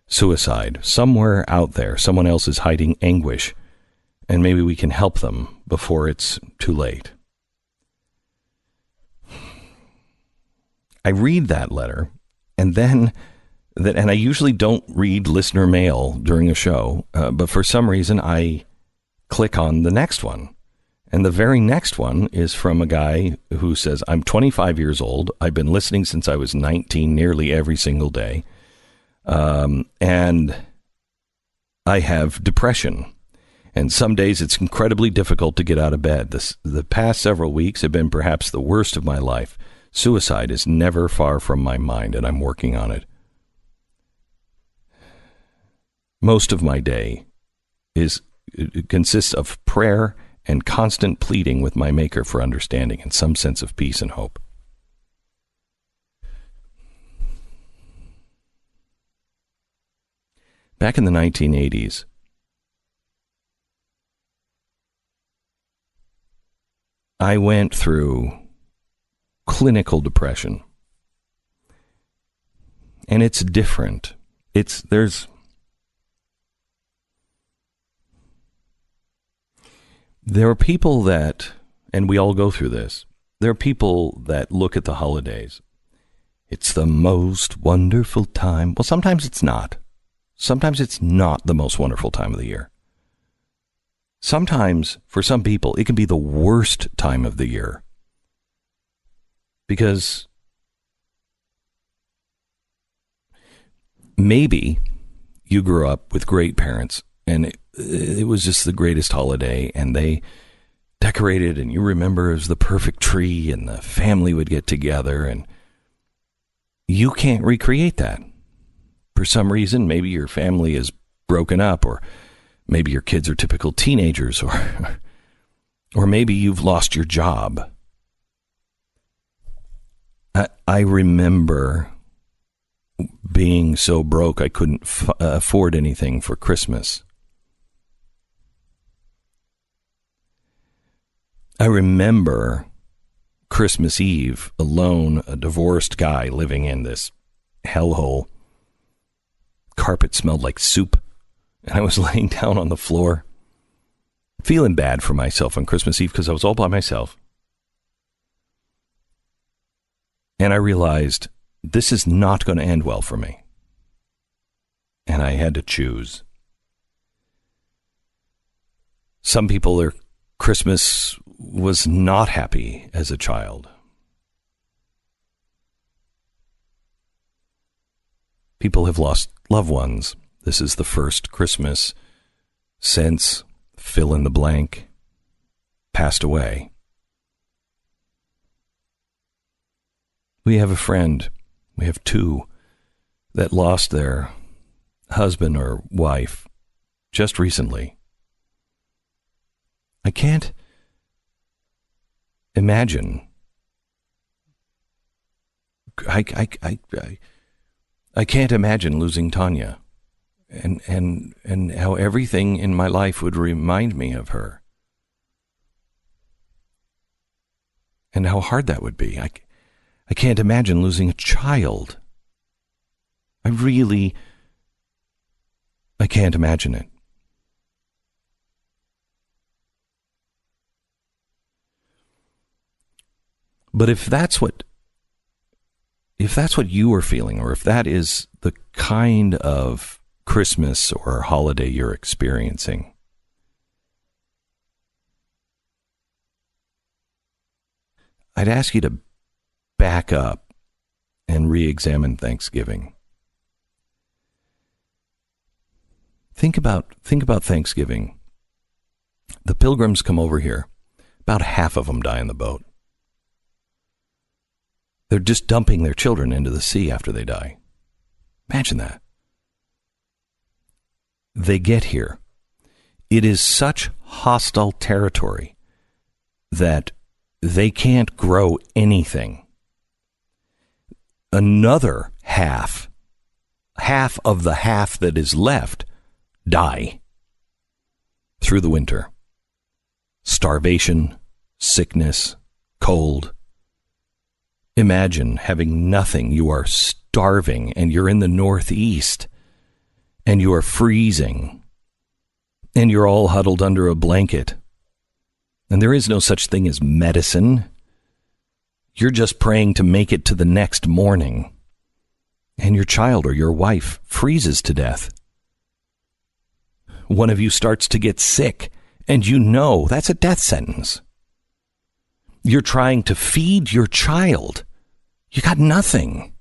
S1: suicide. Somewhere out there, someone else is hiding anguish, and maybe we can help them before it's too late. I read that letter, and then and I usually don't read listener mail during a show, but for some reason I click on the next one. And the very next one is from a guy who says, I'm 25 years old. I've been listening since I was 19, nearly every single day. And I have depression. And some days it's incredibly difficult to get out of bed. The past several weeks have been perhaps the worst of my life. Suicide is never far from my mind, and I'm working on it. Most of my day consists of prayer and constant pleading with my Maker for understanding and some sense of peace and hope. Back in the 1980s, I went through clinical depression. And it's different. There are people that, and we all go through this. There are people that look at the holidays. It's the most wonderful time. Well, sometimes it's not. Sometimes it's not the most wonderful time of the year. Sometimes, for some people, it can be the worst time of the year. Because maybe you grew up with great parents and it was just the greatest holiday, and they decorated, and you remember it was the perfect tree and the family would get together, and you can't recreate that. For some reason, maybe your family is broken up, or maybe your kids are typical teenagers, or maybe you've lost your job. I remember being so broke I couldn't afford anything for Christmas. I remember Christmas Eve alone, a divorced guy living in this hellhole. Carpet smelled like soup, and I was laying down on the floor, feeling bad for myself on Christmas Eve because I was all by myself. And I realized this is not going to end well for me. And I had to choose. Some people, their Christmas was not happy as a child. People have lost loved ones. This is the first Christmas since fill in the blank passed away. We have a friend, we have two, that lost their husband or wife just recently. I can't imagine. I can't imagine losing Tanya, and how everything in my life would remind me of her, and how hard that would be. I can't imagine losing a child. I can't imagine it. But if that's what you are feeling, or if that is the kind of Christmas or holiday you're experiencing, I'd ask you to back up and re-examine Thanksgiving. Think about Thanksgiving. The pilgrims come over here. About half of them die in the boat. They're just dumping their children into the sea after they die. Imagine that. They get here. It is such hostile territory that they can't grow anything. Another half of the half that is left, die through the winter. Starvation, sickness, cold. Imagine having nothing. You are starving, and you're in the Northeast, and you are freezing, and you're all huddled under a blanket. And there is no such thing as medicine. You're just praying to make it to the next morning. And your child or your wife freezes to death. One of you starts to get sick, and you know that's a death sentence. You're trying to feed your child. You got nothing.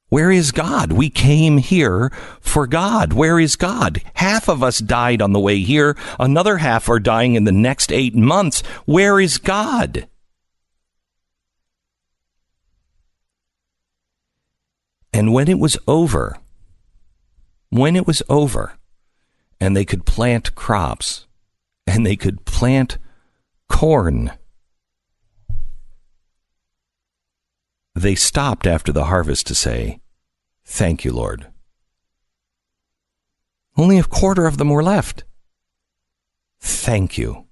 S1: Where is God? We came here for God. Where is God? Half of us died on the way here. Another half are dying in the next 8 months. Where is God? And when it was over, and they could plant crops, and they could plant corn, they stopped after the harvest to say, "Thank you, Lord." Only a quarter of them were left. Thank you.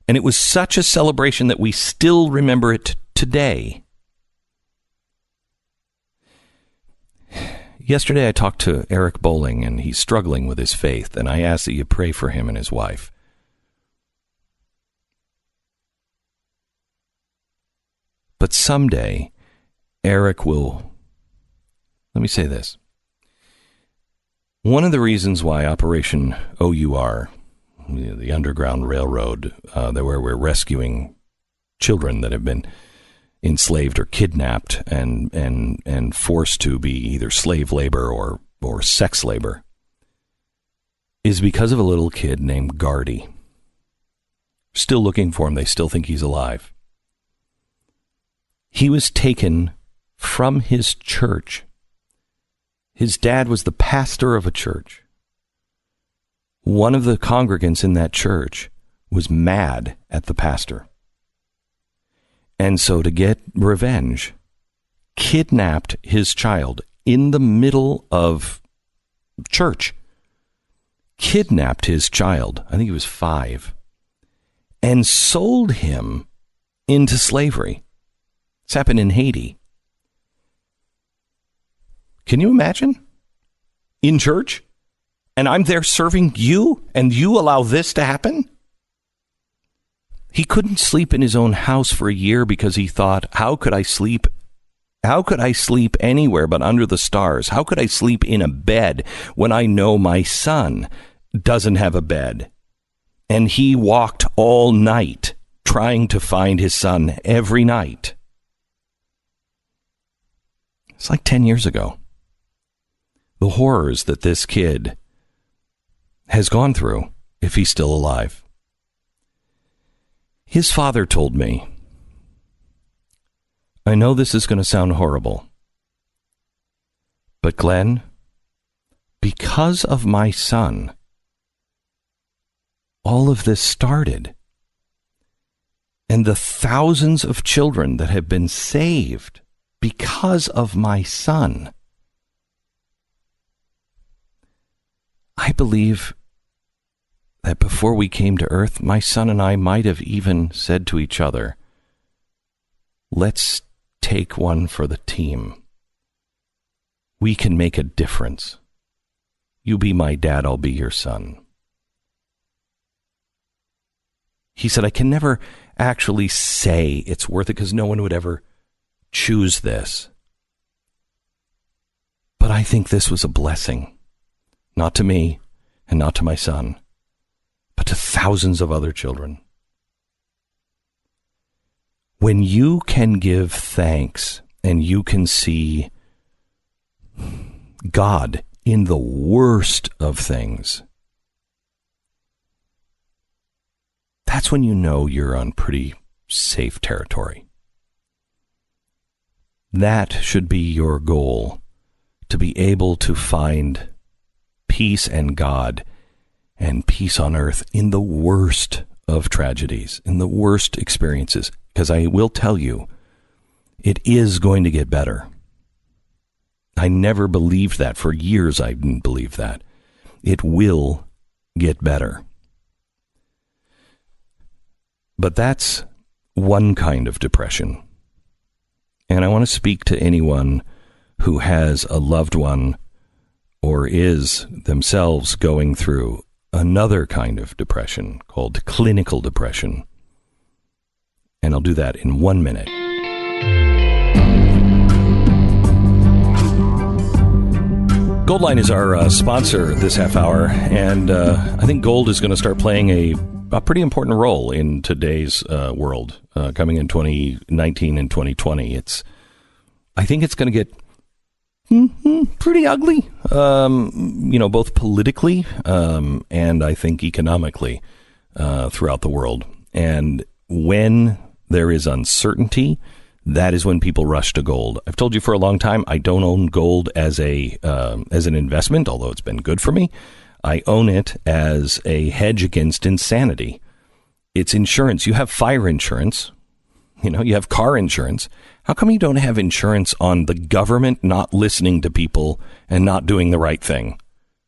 S1: And it was such a celebration that we still remember it today. Yesterday I talked to Eric Bolling, and he's struggling with his faith, and I asked that you pray for him and his wife. But someday, Eric will... Let me say this. One of the reasons why Operation OUR, the Underground Railroad, where we're rescuing children that have been enslaved or kidnapped and forced to be either slave labor or sex labor, is because of a little kid named Gardy. Still looking for him. They still think he's alive. He was taken from his church. His dad was the pastor of a church. One of the congregants in that church was mad at the pastor. And so to get revenge, kidnapped his child in the middle of church. Kidnapped his child, I think he was 5, and sold him into slavery. It's happened in Haiti. Can you imagine? In church? And I'm there serving you, and you allow this to happen? He couldn't sleep in his own house for a year because he thought, how could I sleep anywhere but under the stars? How could I sleep in a bed when I know my son doesn't have a bed? And he walked all night trying to find his son every night. It's like 10 years ago. The horrors that this kid has gone through, if he's still alive. His father told me, I know this is going to sound horrible, but Glenn, because of my son, all of this started. And the thousands of children that have been saved because of my son. I believe that before we came to earth, my son and I might have even said to each other, let's take one for the team. We can make a difference. You be my dad, I'll be your son. He said, I can never actually say it's worth it because no one would ever choose this. But I think this was a blessing. Not to me and not to my son, but to thousands of other children. When you can give thanks and you can see God in the worst of things, that's when you know you're on pretty safe territory. That should be your goal, to be able to find peace and God and peace on earth in the worst of tragedies, in the worst experiences. Because I will tell you, it is going to get better. I never believed that. For years, I didn't believe that. It will get better. But that's one kind of depression. And I want to speak to anyone who has a loved one or is themselves going through another kind of depression called clinical depression. And I'll do that in 1 minute. Goldline is our sponsor this half hour, and I think gold is going to start playing a pretty important role in today's world, coming in 2019 and 2020. I think it's going to get pretty ugly, both politically and I think economically throughout the world. And when there is uncertainty, that is when people rush to gold. I've told you for a long time, I don't own gold as an investment, although it's been good for me. I own it as a hedge against insanity. It's insurance. You have fire insurance. You have car insurance. How come you don't have insurance on the government not listening to people and not doing the right thing?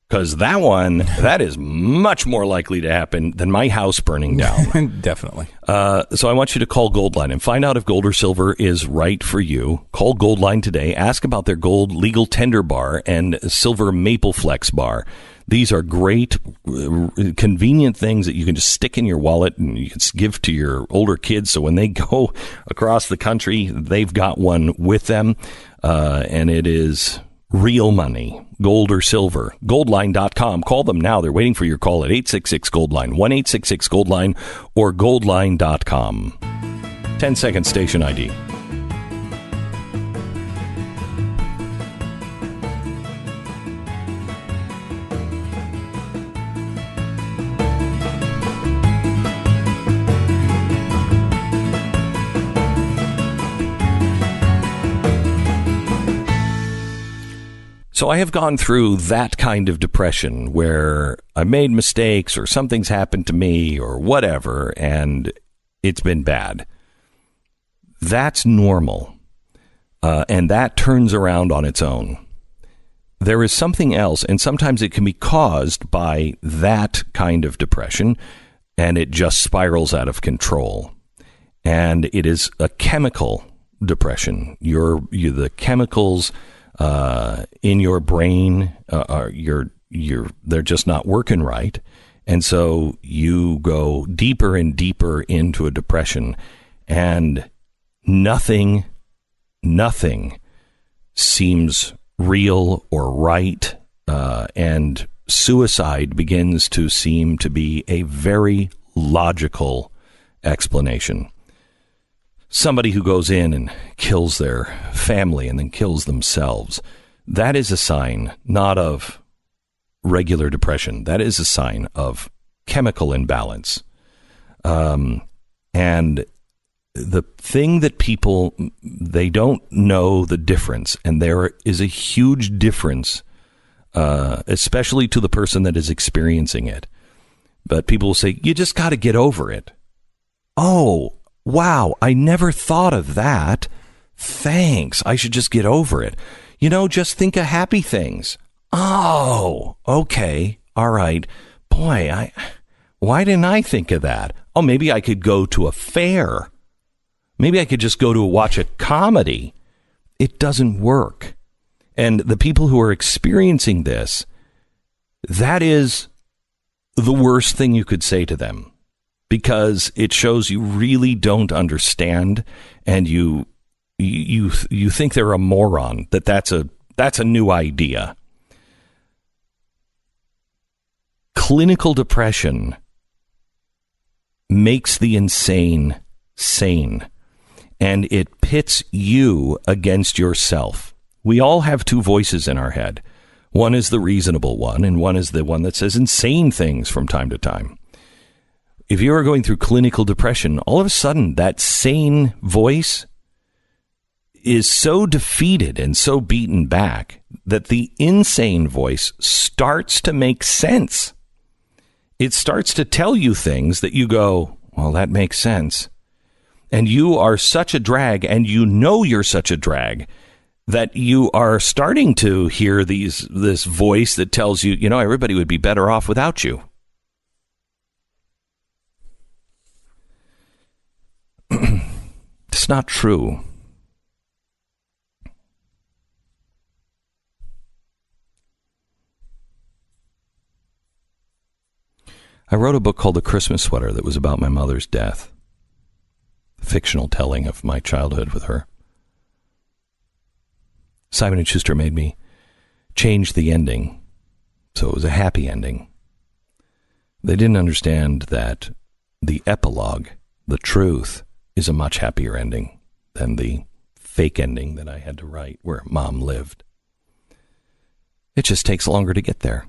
S1: Because that is much more likely to happen than my house burning down.
S2: Definitely.
S1: So I want you to call Goldline and find out if gold or silver is right for you. Call Goldline today. Ask about their gold legal tender bar and silver maple flex bar. These are great, convenient things that you can just stick in your wallet and you can give to your older kids. So when they go across the country, they've got one with them. And it is real money, gold or silver. Goldline.com. Call them now. They're waiting for your call at 866-GOLDLINE, 1-866-GOLDLINE, or goldline.com. 10-second station ID. So I have gone through that kind of depression where I made mistakes or something's happened to me or whatever, and it's been bad. That's normal, and that turns around on its own. There is something else, and sometimes it can be caused by that kind of depression, and it just spirals out of control. And it is a chemical depression. The chemicals in your brain they're just not working right, and so you go deeper and deeper into a depression, and nothing seems real or right, and suicide begins to seem to be a very logical explanation. Somebody who goes in and kills their family and then kills themselves, that is a sign not of regular depression. That is a sign of chemical imbalance. And the thing that people, they don't know the difference, and there is a huge difference, especially to the person that is experiencing it. But people will say, you just got to get over it. Oh, wow, I never thought of that. Thanks. I should just get over it. Just think of happy things. Oh, okay. All right. Boy, why didn't I think of that? Oh, maybe I could go to a fair. Maybe I could just go to watch a comedy. It doesn't work. And the people who are experiencing this, that is the worst thing you could say to them, because it shows you really don't understand, and you think they're a moron, that's a new idea. Clinical depression makes the insane sane, and it pits you against yourself. We all have two voices in our head. One is the reasonable one, and one is the one that says insane things from time to time. If you are going through clinical depression, all of a sudden that sane voice is so defeated and so beaten back that the insane voice starts to make sense. It starts to tell you things that you go, well, that makes sense. And you are such a drag, and you're such a drag, that you are starting to hear this voice that tells you, everybody would be better off without you. It's not true. I wrote a book called The Christmas Sweater that was about my mother's death. Fictional telling of my childhood with her. Simon & Schuster made me change the ending, so it was a happy ending. They didn't understand that the epilogue, the truth, is a much happier ending than the fake ending that I had to write where Mom lived. It just takes longer to get there.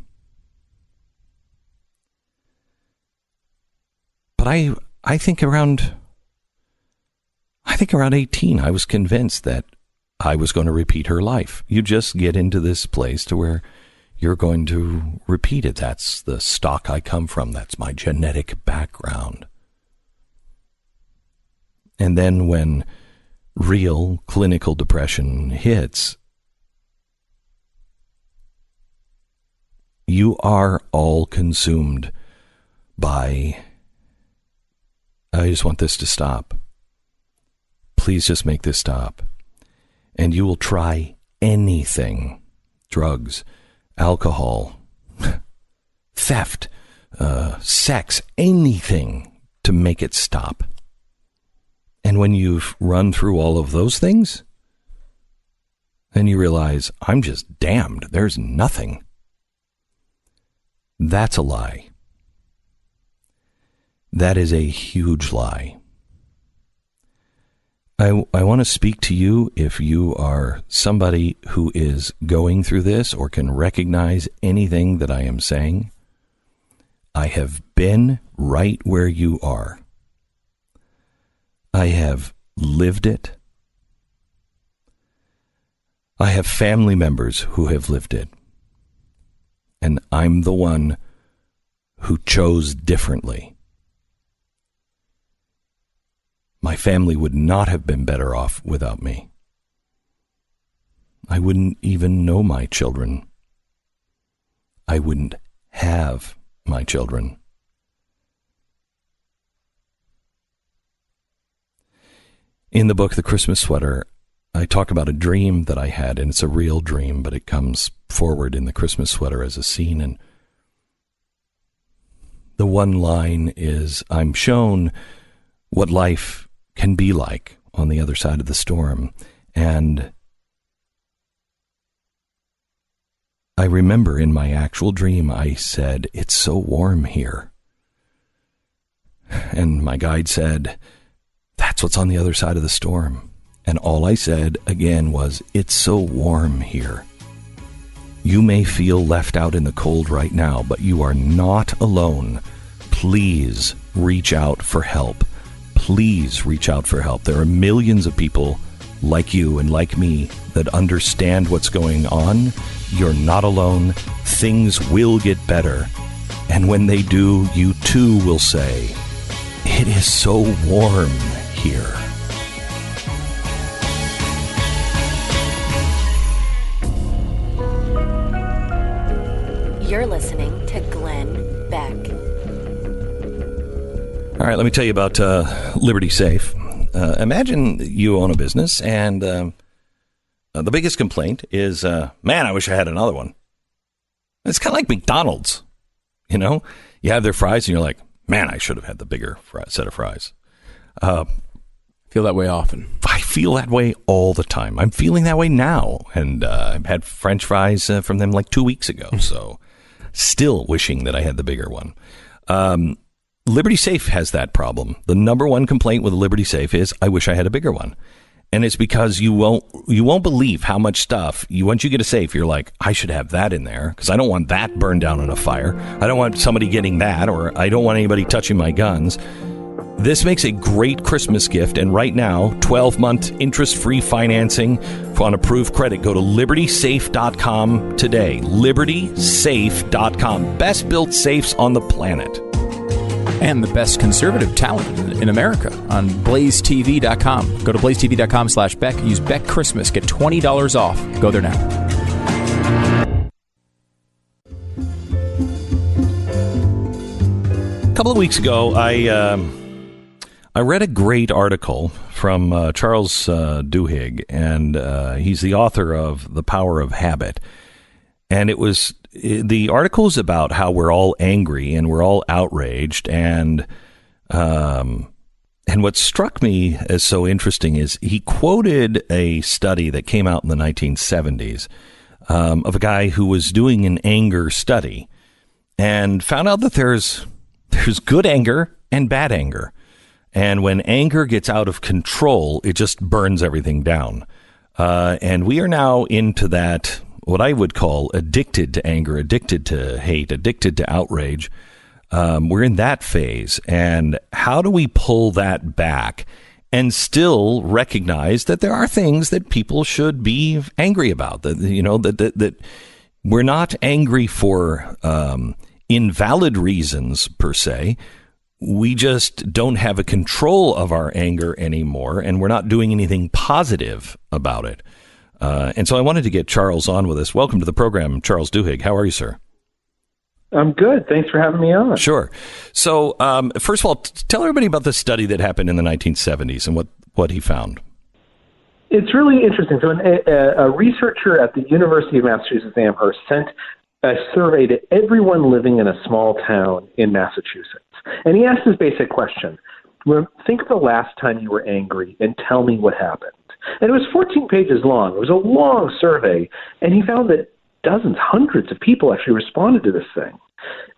S1: But I think around 18, I was convinced that I was going to repeat her life. You just get into this place to where you're going to repeat it. That's the stock I come from. That's my genetic background. And then when real clinical depression hits, you are all consumed by, I just want this to stop. Please just make this stop. And you will try anything, drugs, alcohol, theft, sex, anything to make it stop. And when you've run through all of those things, then you realize, I'm just damned. There's nothing. That's a lie. That is a huge lie. I want to speak to you if you are somebody who is going through this or can recognize anything that I am saying. I have been right where you are. I have lived it. I have family members who have lived it. And I'm the one who chose differently. My family would not have been better off without me. I wouldn't even know my children. I wouldn't have my children. In the book, The Christmas Sweater, I talk about a dream that I had, and it's a real dream, but it comes forward in The Christmas Sweater as a scene. And the one line is, I'm shown what life can be like on the other side of the storm. And I remember in my actual dream, I said, it's so warm here. And my guide said, that's what's on the other side of the storm. And all I said again was, it's so warm here. You may feel left out in the cold right now, but you are not alone. Please reach out for help. Please reach out for help. There are millions of people like you and like me that understand what's going on. You're not alone. Things will get better. And when they do, you too will say, it is so warm here.
S3: You're listening to Glenn Beck.
S1: All right, let me tell you about Liberty Safe. Imagine you own a business, and the biggest complaint is, man, I wish I had another one. It's kind of like McDonald's. You know, you have their fries, and you're like, man, I should have had the bigger set of fries.
S2: Feel that way often.
S1: I feel that way all the time. I'm feeling that way now, and I've had French fries from them like 2 weeks ago, so still wishing that I had the bigger one. Liberty Safe has that problem. The number one complaint with Liberty Safe is, I wish I had a bigger one. And it's because you won't believe how much stuff, once you get a safe, you're like, I should have that in there because I don't want that burned down in a fire. I don't want somebody getting that, or I don't want anybody touching my guns. This makes a great Christmas gift, and right now, 12-month interest-free financing on approved credit. Go to LibertySafe.com today. LibertySafe.com. Best built safes on the planet.
S2: And the best conservative talent in America on BlazeTV.com. Go to BlazeTV.com/Beck. Use Beck Christmas. Get $20 off. Go there now.
S1: A couple of weeks ago, I read a great article from Charles Duhigg, and he's the author of The Power of Habit. And the article is about how we're all angry and we're all outraged. And what struck me as so interesting is he quoted a study that came out in the 1970s of a guy who was doing an anger study and found out that there's good anger and bad anger. And when anger gets out of control, it just burns everything down. And we are now into that, what I would call addicted to anger, addicted to hate, addicted to outrage. We're in that phase. And how do we pull that back and still recognize that there are things that people should be angry about? That we're not angry for invalid reasons per se. We just don't have a control of our anger anymore, and we're not doing anything positive about it. And so I wanted to get Charles on with us. Welcome to the program, Charles Duhigg. How are you, sir?
S14: I'm good. Thanks for having me on.
S1: Sure. So, first of all, tell everybody about the study that happened in the 1970s and what he found.
S14: It's really interesting. So a researcher at the University of Massachusetts Amherst sent a survey to everyone living in a small town in Massachusetts. And he asked this basic question. Think of the last time you were angry and tell me what happened. And it was 14 pages long. It was a long survey. And he found that dozens, hundreds of people actually responded to this thing.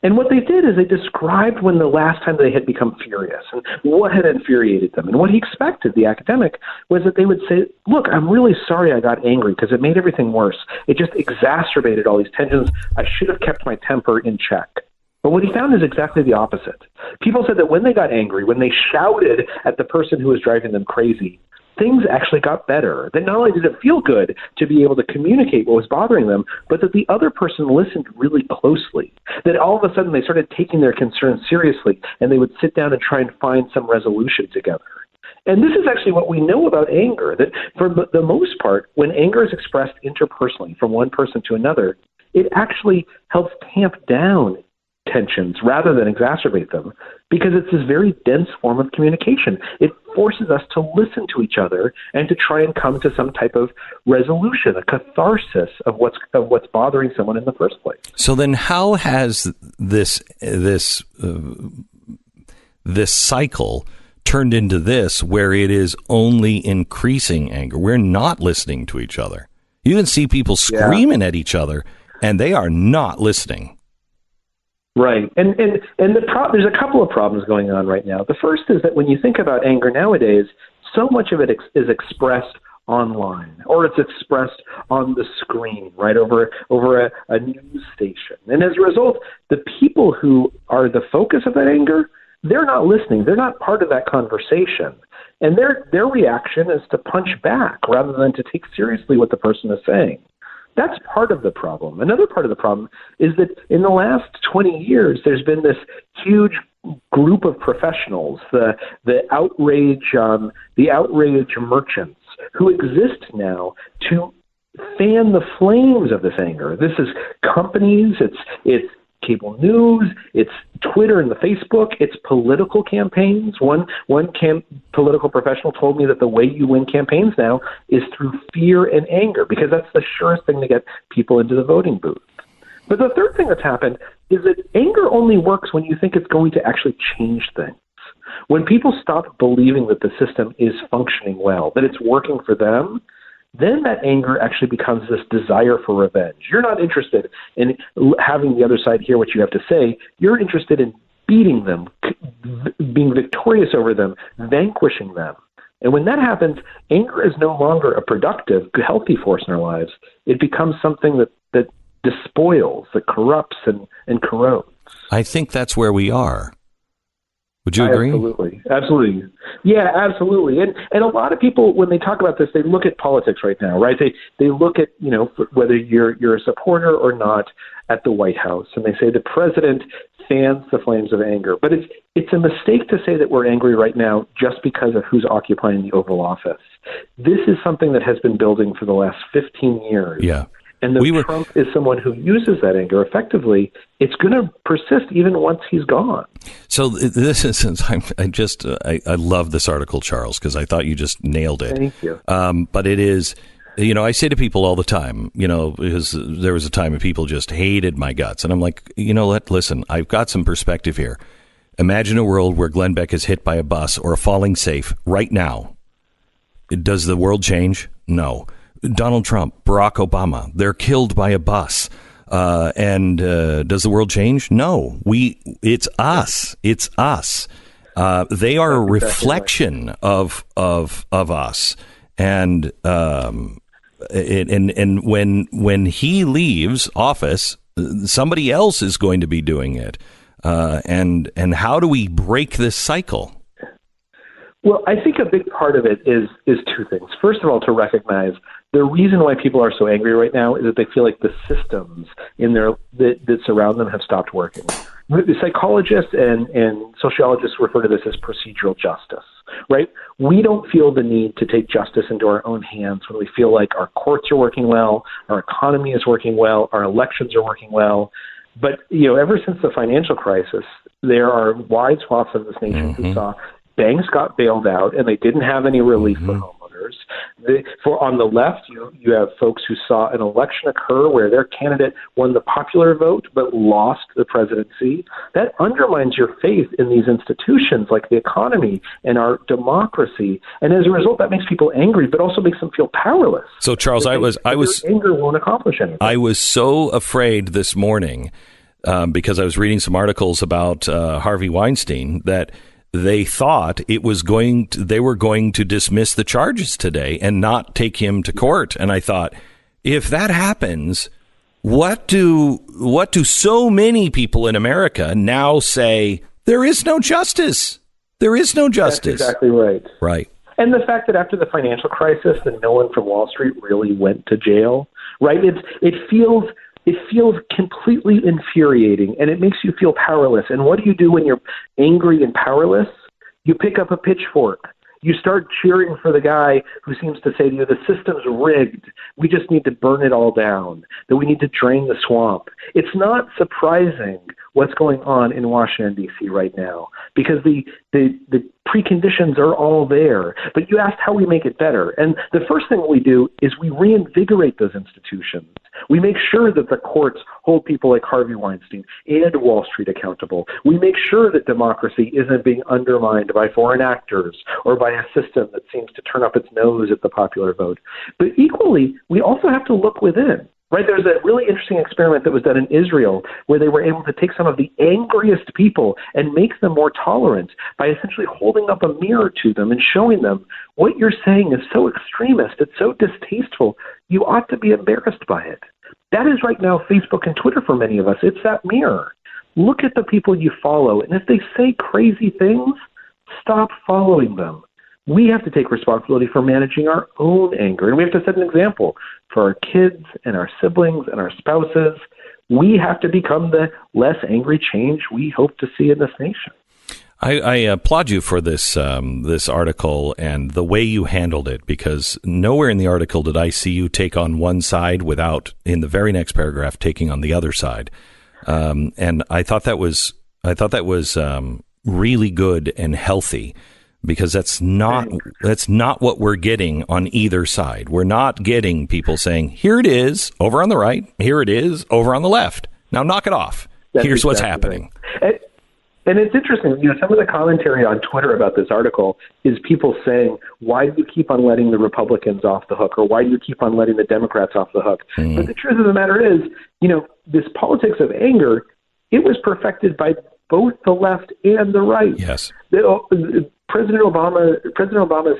S14: And what they did is they described when the last time they had become furious and what had infuriated them. And what he expected, the academic, was that they would say, look, I'm really sorry I got angry because it made everything worse. It just exacerbated all these tensions. I should have kept my temper in check. But what he found is exactly the opposite. People said that when they got angry, when they shouted at the person who was driving them crazy, things actually got better. That not only did it feel good to be able to communicate what was bothering them, but that the other person listened really closely. That all of a sudden they started taking their concerns seriously, and they would sit down and try and find some resolution together. And this is actually what we know about anger, that for the most part, when anger is expressed interpersonally from one person to another, it actually helps tamp down tensions rather than exacerbate them, because it's this very dense form of communication. It forces us to listen to each other and to try and come to some type of resolution, a catharsis of what's bothering someone in the first place.
S1: So then how has this cycle turned into this, where it is only increasing anger? We're not listening to each other. You can see people screaming at each other, and they are not listening.
S14: Right. And there's a couple of problems going on right now. The first is that when you think about anger nowadays, so much of it is expressed online, or it's expressed on the screen, right, over a news station. And as a result, the people who are the focus of that anger, they're not listening. They're not part of that conversation. And their reaction is to punch back rather than to take seriously what the person is saying. That's part of the problem. Another part of the problem is that in the last 20 years, there's been this huge group of professionals, the outrage merchants, who exist now to fan the flames of this anger. This is companies, it's cable news, it's Twitter and the Facebook, it's political campaigns. One political professional told me that the way you win campaigns now is through fear and anger, because that's the surest thing to get people into the voting booth. But the third thing that's happened is that anger only works when you think it's going to actually change things. When people stop believing that the system is functioning well, that it's working for them, then that anger actually becomes this desire for revenge. You're not interested in having the other side hear what you have to say. You're interested in beating them, being victorious over them, vanquishing them. And when that happens, anger is no longer a productive, healthy force in our lives. It becomes something that despoils, that corrupts and corrodes.
S1: I think that's where we are. Would you agree?
S14: Absolutely. Yeah, absolutely. And a lot of people, when they talk about this, they look at politics right now, right? They look at, whether you're a supporter or not at the White House, and they say the president fans the flames of anger. But it's a mistake to say that we're angry right now just because of who's occupying the Oval Office. This is something that has been building for the last 15 years. Yeah. And Trump is someone who uses that anger effectively. It's going to persist even once he's gone.
S1: So this is, I love this article, Charles, because I thought you just nailed it.
S14: Thank you.
S1: But it is, I say to people all the time, because there was a time when people just hated my guts. And I'm like, listen, I've got some perspective here. Imagine a world where Glenn Beck is hit by a bus or a falling safe right now. Does the world change? No. Donald Trump, Barack Obama, they're killed by a bus. And does the world change? No. It's us. It's us. They are a reflection of us. And when he leaves office, somebody else is going to be doing it. And how do we break this cycle?
S14: Well, I think a big part of it is two things. First of all, to recognize the reason why people are so angry right now is that they feel like the systems that surround them have stopped working. The psychologists and sociologists refer to this as procedural justice, right? We don't feel the need to take justice into our own hands when we feel like our courts are working well, our economy is working well, our elections are working well. But, ever since the financial crisis, there are wide swaths of this nation who saw banks got bailed out and they didn't have any relief for homeowners. voters. On the left, you have folks who saw an election occur where their candidate won the popular vote but lost the presidency. That undermines your faith in these institutions like the economy and our democracy. And as a result, that makes people angry, but also makes them feel powerless.
S1: So, Charles,
S14: anger won't accomplish anything.
S1: I was so afraid this morning because I was reading some articles about Harvey Weinstein that they thought they were going to dismiss the charges today and not take him to court. And I thought, if that happens, what do so many people in America now say? There is no justice. There is no justice.
S14: That's exactly right.
S1: Right.
S14: And the fact that after the financial crisis, that no one from Wall Street really went to jail, right? It feels completely infuriating, and it makes you feel powerless. And what do you do when you're angry and powerless? You pick up a pitchfork. You start cheering for the guy who seems to say to you, the system's rigged. We just need to burn it all down, that we need to drain the swamp. It's not surprising what's going on in Washington, D.C. right now, because the preconditions are all there. But you asked how we make it better. And the first thing we do is we reinvigorate those institutions. We make sure that the courts hold people like Harvey Weinstein and Wall Street accountable. We make sure that democracy isn't being undermined by foreign actors or by a system that seems to turn up its nose at the popular vote. But equally, we also have to look within. Right, there's a really interesting experiment that was done in Israel where they were able to take some of the angriest people and make them more tolerant by essentially holding up a mirror to them and showing them what you're saying is so extremist, it's so distasteful, you ought to be embarrassed by it. That is right now Facebook and Twitter for many of us. It's that mirror. Look at the people you follow, and if they say crazy things, stop following them. We have to take responsibility for managing our own anger, and we have to set an example for our kids and our siblings and our spouses. We have to become the less angry change we hope to see in this nation.
S1: I applaud you for this article and the way you handled it, because nowhere in the article did I see you take on one side without, in the very next paragraph, taking on the other side. And I thought that was really good and healthy. Because that's not what we're getting on either side. We're not getting people saying, here it is over on the right, here it is over on the left. Now knock it off. Here's what's happening.
S14: Right. And it's interesting, some of the commentary on Twitter about this article is people saying, why do you keep on letting the Republicans off the hook? Or why do you keep on letting the Democrats off the hook? But the truth of the matter is, this politics of anger, it was perfected by both the left and the right.
S1: Yes.
S14: President Obama's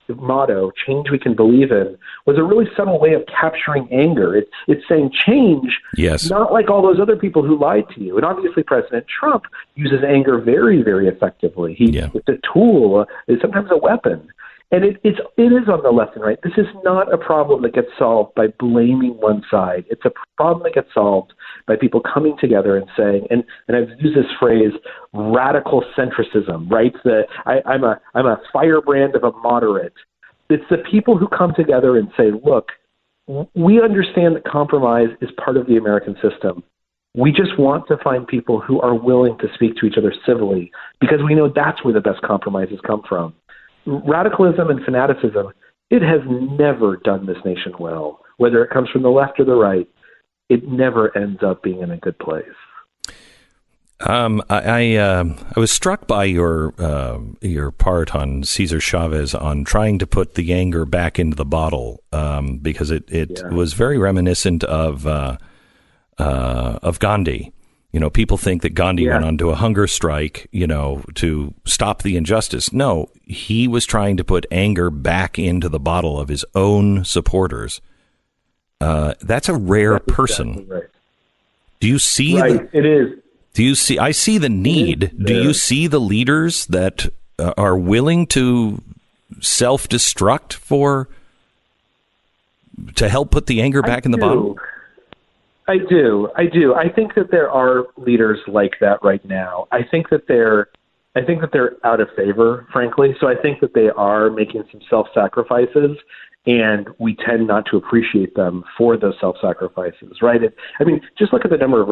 S14: motto, "Change we can believe in," was a really subtle way of capturing anger. It's saying change,
S1: yes,
S14: not like all those other people who lied to you. And obviously, President Trump uses anger very, very effectively. It's a tool, it's sometimes a weapon. And it is on the left and right. This is not a problem that gets solved by blaming one side. It's a problem that gets solved by people coming together and saying, and I've used this phrase, radical centricism, right? I'm a firebrand of a moderate. It's the people who come together and say, look, we understand that compromise is part of the American system. We just want to find people who are willing to speak to each other civilly, because we know that's where the best compromises come from. Radicalism and fanaticism, it has never done this nation well. Whether it comes from the left or the right, it never ends up being in a good place.
S1: I was struck by your part on Cesar Chavez on trying to put the anger back into the bottle, because it was very reminiscent of Gandhi. People think that Gandhi went on to a hunger strike, to stop the injustice. No, he was trying to put anger back into the bottle of his own supporters. That's a rare person.
S14: Exactly right.
S1: Do you see?
S14: Right, it is.
S1: Do you see? I see the need. Do you see the leaders that are willing to self-destruct to help put the anger back in the bottle?
S14: I do. I think that there are leaders like that right now. I think that they're out of favor, frankly. So I think that they are making some self-sacrifices, and we tend not to appreciate them for those self-sacrifices, right? Just look at the number of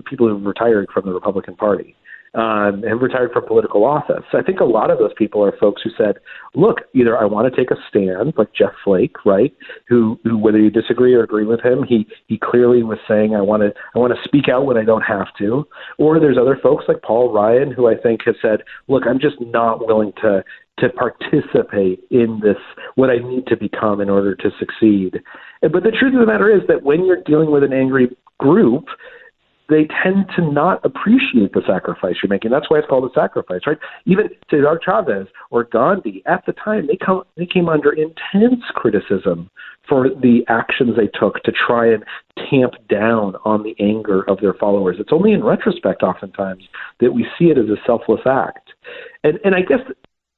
S14: people who've retired from the Republican Party. have retired from political office. I think a lot of those people are folks who said, look, either I want to take a stand, like Jeff Flake, right, who whether you disagree or agree with him, he clearly was saying, I want to speak out when I don't have to. Or there's other folks like Paul Ryan, who I think have said, look, I'm just not willing to participate in this, what I need to become in order to succeed. But the truth of the matter is that when you're dealing with an angry group, they tend to not appreciate the sacrifice you're making. That's why it's called a sacrifice, right? Even Cesar Chavez or Gandhi, at the time, they came under intense criticism for the actions they took to try and tamp down on the anger of their followers. It's only in retrospect, oftentimes, that we see it as a selfless act. And I guess,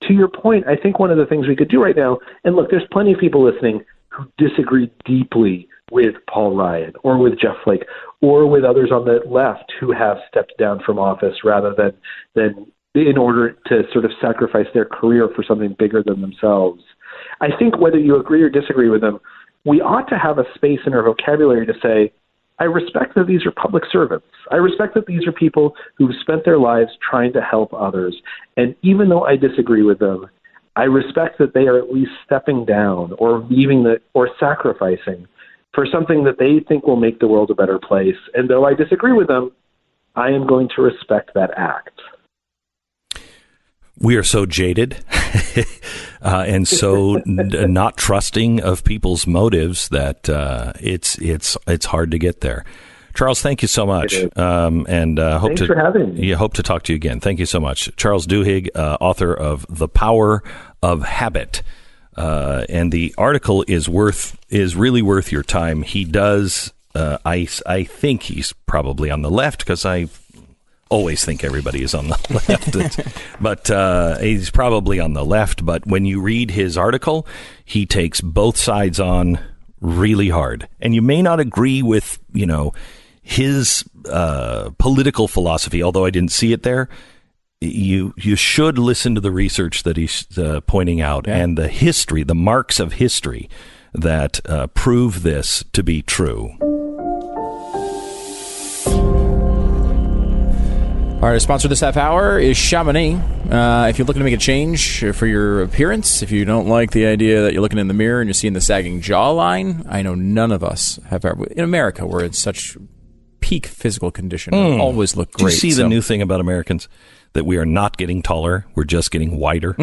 S14: to your point, I think one of the things we could do right now, and look, there's plenty of people listening who disagree deeply with Paul Ryan or with Jeff Flake or with others on the left who have stepped down from office rather than in order to sort of sacrifice their career for something bigger than themselves. I think whether you agree or disagree with them, we ought to have a space in our vocabulary to say, I respect that these are public servants. I respect that these are people who've spent their lives trying to help others. And even though I disagree with them, I respect that they are at least stepping down or or sacrificing for something that they think will make the world a better place. And though I disagree with them, I am going to respect that act.
S1: We are so jaded and so not trusting of people's motives that it's hard to get there. Charles, thank you so much. Thanks for having me. Hope to talk to you again. Thank you so much. Charles Duhigg, author of The Power of Habit. And the article is really worth your time. He does, I think he's probably on the left because I always think everybody is on the left. But he's probably on the left. But when you read his article, he takes both sides on really hard. And you may not agree with, his political philosophy, although I didn't see it there. You should listen to the research that he's pointing out and the history, the marks of history that prove this to be true.
S2: All right, our sponsor this half hour is Chamonix. If you're looking to make a change for your appearance, if you don't like the idea that you're looking in the mirror and you're seeing the sagging jawline, I know none of us have ever, in America, we're in such peak physical condition, always look great.
S1: Do you see the new thing about Americans? That we are not getting taller, we're just getting wider.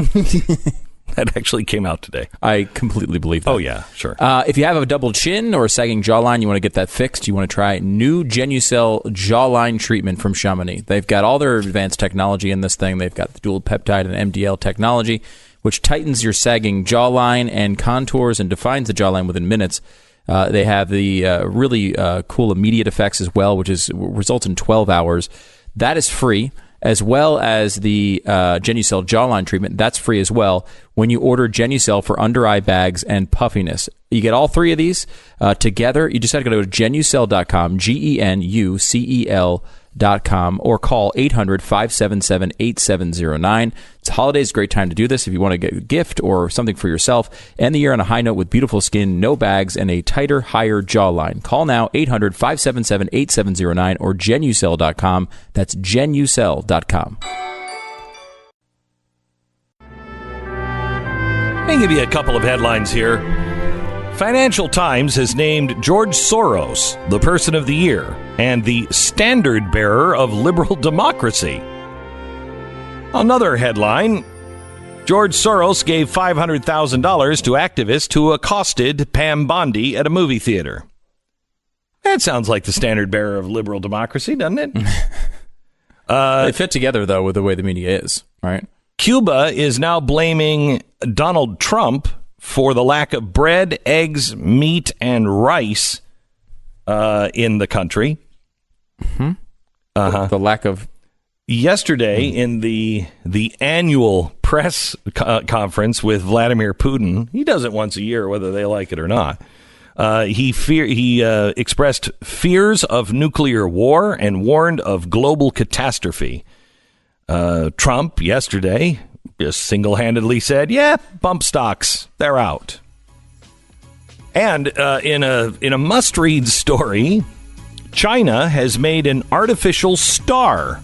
S1: That actually came out today.
S2: I completely believe that.
S1: Oh, yeah, sure.
S2: If you have a double chin or a sagging jawline, you want to get that fixed, you want to try new Genucell jawline treatment from Chamonix. They've got all their advanced technology in this thing. They've got the dual peptide and MDL technology, which tightens your sagging jawline and contours and defines the jawline within minutes. They have the really cool immediate effects as well, which results in 12 hours. That is free, as well as the Genucell jawline treatment. That's free as well when you order Genucell for under-eye bags and puffiness. You get all three of these together. You just have to go to Genucell.com, GENUCEL.com, or call 800-577-8709. It's holidays, great time to do this if you want to get a gift or something for yourself. End the year on a high note with beautiful skin, no bags, and a tighter, higher jawline. Call now, 800-577-8709 or Genucell.com. That's Genucell.com.
S1: Let me give you a couple of headlines here. Financial Times has named George Soros the Person of the Year and the standard bearer of liberal democracy. Another headline, George Soros gave $500,000 to activists who accosted Pam Bondi at a movie theater. That sounds like the standard bearer of liberal democracy, doesn't it?
S2: They fit together, though, with the way the media is, right?
S1: Cuba is now blaming Donald Trump for the lack of bread, eggs, meat, and rice in the country.
S2: The lack of...
S1: Yesterday, in the annual press conference with Vladimir Putin, he does it once a year, whether they like it or not. He expressed fears of nuclear war and warned of global catastrophe. Trump yesterday just single-handedly said, "Yeah, bump stocks, they're out." And in a must-read story, China has made an artificial star.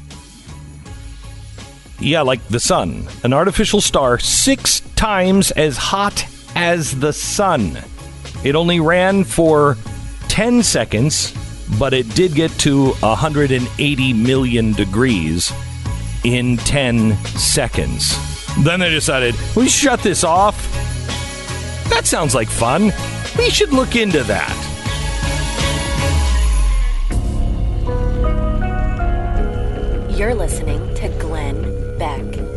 S1: Yeah, like the sun. An artificial star 6 times as hot as the sun. It only ran for 10 seconds, but it did get to 180 million degrees in 10 seconds. Then they decided, we shut this off. That sounds like fun. We should look into that.
S3: You're listening to Glenn Beck.